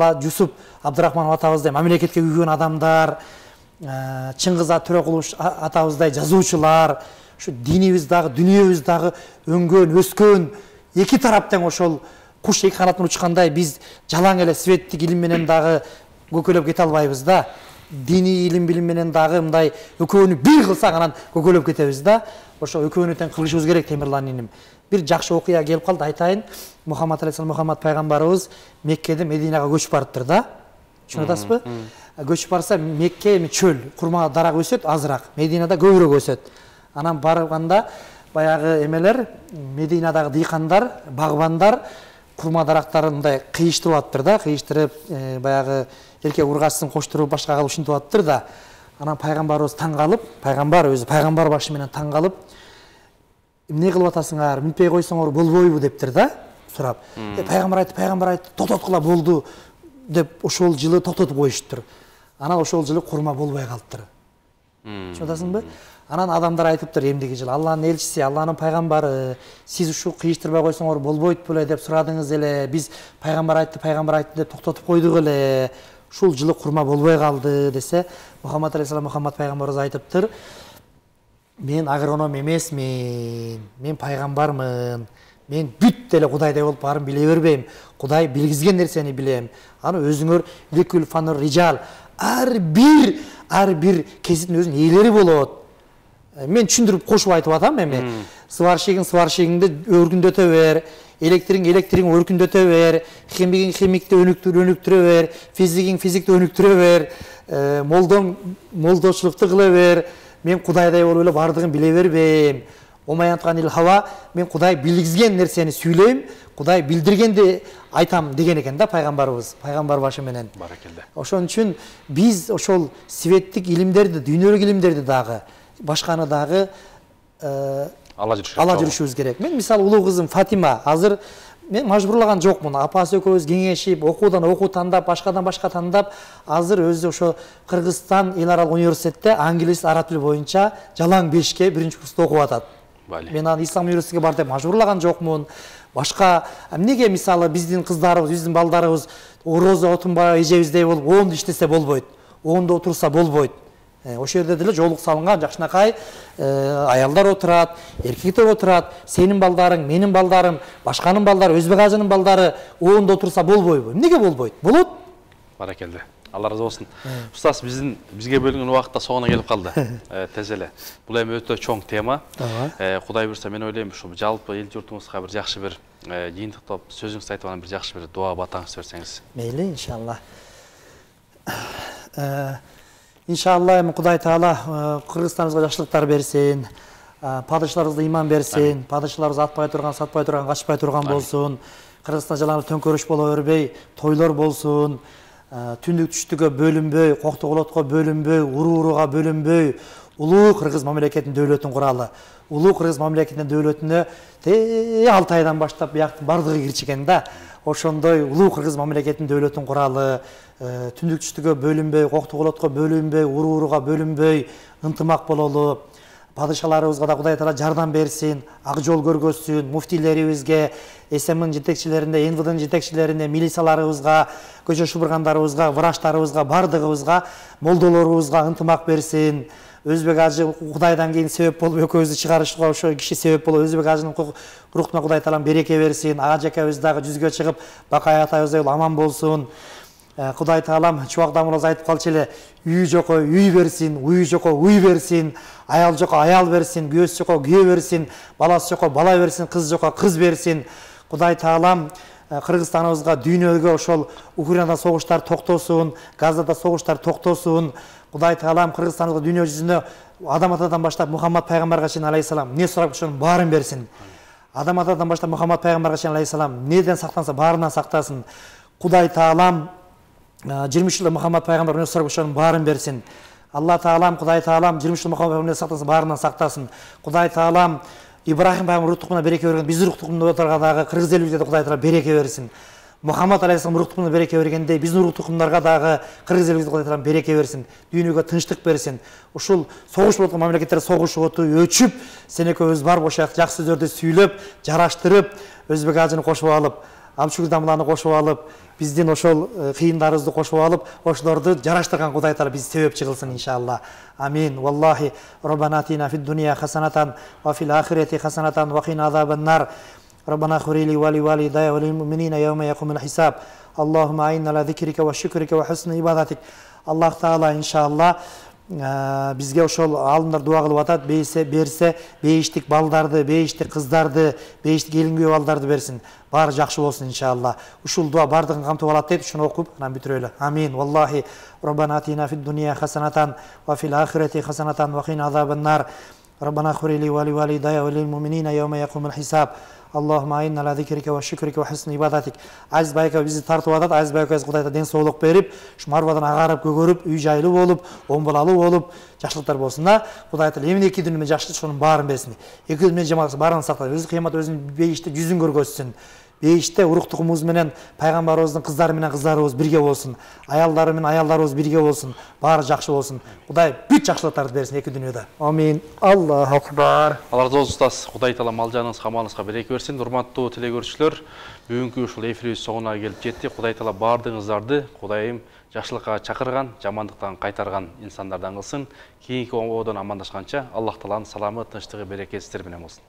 [SPEAKER 2] Абдырахманов атабыздай мамлекетке күйгөн адамдар, Чыңгыз Төрөкулов атабыздай жазуучулар, ушу динибиз дагы, дүнүйөбүз дагы өңгөн, өскөн, эки тараптан ошол куш эки канаттан учкандай биз жалаң эле светтик илим менен дагы көкөлөп кете албайбыз да. Диний илим билим менен дагы мындай экөөнү бир кылсак анан көкөлөп кетебиз да. Ошо экөөнү тең кылышыбыз керек, Темирлан иним. Бир жакшы окуя келип калды, айтайын. Мухаммад алейхиссалам пайгамбарыбыз Меккеден Мединага көчүп барыптыр да. Түшүнүп атасызбы? Көчүп барса Мекке чөл, курма дарак өсөт азыраак, Мединада көбүрөөк өсөт. Анан барганда баягы эмелер, Мединадагы дыйкандар, багбандар курма дарактарын мындай кыйыштырып атыптыр да, кыйыштырып, баягы эркек ургасын коштуруп башка кылып ушинтип атыптыр да. Анан пайгамбарыбыз таң калып, пайгамбар өзү пайгамбар башы менен таң калып, эмне кылып атасыңар, минтпей койсоңор болбойбу дептир да, сурап. Пайгамбар айтты, токтоткула болду деп ошол жылы токтотуп коюштур. Анан ошол жылы курма болбой калыптыр. Түшүнүп атасыңбы? Анан адамдар айтыптыр эмдиги жылы, Алланын элчиси, Алланын пайгамбары, сиз ушу кыйыштырбай койсоңор болбойт беле деп сурадыңыз эле, биз пайгамбар айтты деп токтотуп койдук эле. Ушул жылы курма болбой калды десе, Мухаммад алейхиссалам пайгамбарыбыз айтыптыр, мен агроном эмесмин, мен пайгамбармын. Мен бүт деле Кудайдай болуп баарын биле бербейм. Кудай билгизген нерсени билем. Аны өзүңөр лекүл фаныр рижал, ар бир кесиптин өзүнүн ээлери болот. Мен түшүндүрүп кошуп айтып атам эми. Сварщигиңди өркүндөтө бер, электриң өркүндөтө бер, химикти өнүктүрө бер, физикти өнүктүрө бер, молдочулукту кыла бер. Мен Кудайдай болуп эле бардыгын биле бербейм. Мен Кудай билгизген нерсени сүйлөйм, Кудай билдиргенди айтам деген экен да пайгамбарыбыз, пайгамбар башы менен.
[SPEAKER 1] Баракелде.
[SPEAKER 2] Ошон үчүн биз ошол светтик илимдерди, дүйнөлүк илимдерди дагы, башканы дагы ала жүрүшүбүз керек. Мен мисалы улуу кызым Фатима, азыр мен мажбурлаган жокмун. Апасы экөөбүз кеңешип, окуудан окуу тандап, башкадан башка тандап, азыр өзү ошо Кыргызстан эл аралык университетте англис, араб тили боюнча жалаң 5ке 1-курста окуп атат. Мен аны Ислам университетине бар деп мажбурлаган жокмун. Башка эмнеге мисалы биздин кыздарыбыз, биздин балдарыбыз орозо отунбай эжебиздей болуп 10 иштесе болбойт. оонда отурса болбойт. Ошол жерде деле жоолук салынган жакшынакай аялдар отурат, эркектер отурат, сенин балдарың, менин балдарым, башканын балдары, өзбек ажынын балдары оонда отурса болбойбу? Эмнеге болбойт? Болот.
[SPEAKER 1] Баракелде. Алла разы болсын. Устаз, бизге бөлүнгөн убакытта соңуна келип калды. Тез эле. Бул эми өтө чоң тема. Кудай буйрса, мен ойлойм, ушу жалпы эл журтуңузга бир жакшы бир жыйынтыктап сөзүңүздү айтып анан бир жакшы бир дуа батаңызды берсеңиз.
[SPEAKER 2] Мейли, иншалла. Иншалла, эми Кудай Таала Кыргызстаныбызга жакшылыктар берсин. Падышларыбызга иман берсин. Падышларыбыз атпай турган, сатпай турган, качпай турган болсун. Кыргызстан жалаңы төңкөрүш боло бербей, тойлор болсун. Түндүк түштүккө бөлүнбөй, коктоголотко бөлүнбөй, урууруга бөлүнбөй, улуу Кыргыз мамлекетинин дөөлөтүн куралы. Улуу Кыргыз мамлекетинин дөөлөтүнө 6 айдан баштап бияктын бардыгы кирчи экен да. Ошондой улуу Кыргыз мамлекетинин дөөлөтүн куралы. Түндүк түштүккө бөлүнбөй, коктоголотко бөлүнбөй, урууруга бөлүнбөй, ынтымак бололу. Падышаларыбызга да Кудай Таала жардам берсин, ак жол көргөзсүн, муфтийлерибизге, СМН жетекчилерине, НВДнын жетекчилерине, милицияларыбызга, көчө шубургандарыбызга, врачтарыбызга, бардыгыбызга, молдолорубузга ынтымак берсин. Өзбек ажы Кудайдан кийин себеп болуп экөөбүздү чыгарышка ошо киши себеп болуп, Өзбек ажынын рухуна Кудай Таалам береке берсин. Ага жакебиз дагы жүзгө чыгып, Бакай атайыбыздай аман болсун. Кудай Таалам чубак-дамырыбыз айтып калчу эле, үй жокко үй берсин, уй жокко уй берсин, аял жокко аял берсин, күйөөсү жокко күйөө берсин, баласы жокко бала берсин, кыз жокко кыз берсин. Кудай Таалам Кыргызстаныбызга, дүйнөгө ошол Украинада согуштар токтосун, Газада согуштар токтосун. Кудай Таалам Кыргызстаныбызга, дүйнө жүзүнө Адам атадан баштап Мухаммад пайгамбарга чейин алейхиссалам эмне сурап ошонун баарын берсин. Адам атадан баштап Мухаммад пайгамбарга чейин алейхиссалам эмнеден сактанса баарынан сактасын. Кудай Таалам 20 жылда Мухаммад пайгамбар эмне сурап ошонун баарын берсин. Алла Таалам, Кудай Таалам 20 жылда Мухаммад пайгамбар эмне сактаса баарынан сактасын. Кудай Таалам Ибрахим пайгамбар рух тукумуна береке берген, биздин рух тукумдарга дагы кыргыз элибизге да Кудай Таала береке берсин. Мухаммад алейхиссалам рух тукумуна береке бергендей, биздин рух тукумдарга дагы кыргыз элибизге Кудай Таала береке берсин. Дүйнөгө тынчтык берсин. Ушул согуш болуп аткан мамлекеттер согушуп отуп, өчүп, сен экөөбүз бар бошак жакшы сөздөрдү сүйлөп, жараштырып, Өзбек ажыны кошуп алып, Абшур дамланы кошуп алып, биздин ошол кыйындарыбызды кошуп алып, ошолорду жараштырган Кудай Таала биз себепчи кылсын иншалла. Амин. Валлахи Раббана атина фид дуния хасанатан ва фил ахирати хасанатан ва кина азабан нар. ربنا اغفر لي ولوالدي وللمؤمنين يوم يقوم الحساب اللهم أعنا على ذكرك وشكرك وحسن عبادتك. Аллах Таала иншалла бизге ошол алымдар дуа кылып атат, берсе бейиштик балдарды, бейиштик кыздарды, бейиштик келин күйөө балдарды берсин. Баары жакшы болсун иншалла. Ушул дуа бардыгын камтып алат дейт, ушуну окуп анан бүтүрөлү. Амин. Валлахи Раббана атина фид дуния хасанатан ва фил ахирати хасанатан ва кина азабан нар. ربنا اغفر لي ولوالدي وللمؤمنين يوم يقوم الحساب اللهم أعنا على ذكرك وشكرك وحسن عبادتك. Aziz байка bizi тартып атат, Aziz байкабыз Кудайда ден соолук берип, шумарбадан агарып көгөрүп, үй жайлуу болуп, он балалуу болуп, жакшылыктар болсун да. Кудай Таала эмне эки дүнүмө жакшы ошонун баарын берсин. Эки дүнүмө жамааты баарын сактап, өзү кыямат өзүнүн бейиште жүзүн көргөзсүн. Бейиште урук тукумубуз менен пайгамбарыбыздын кыздары менен кыздарыбыз бирге болсун. Аялдары менен аялдарыбыз бирге болсун. Баары жакшы болсун. Кудай бүт жакшылыктарды берсин эки дүйнөдө. Амин. Аллаху акбар.
[SPEAKER 1] Алла разы болсун устаз. Кудай Таала мал жаныңызга, аманыңызга береке берсин. Урматтуу телекөрүүчүлөр, бүгүнкү ушул эфирибиз соңуна келип жетти. Кудай Таала баардыгыңыздарды Кудайым жакшылыкка чакырган, жамандыктан кайтарган инсандардан кылсын. Кийинки оодон амандашканча Аллах Тааланын саламы, тынчтыгы, берекеси сиздер менен болсун.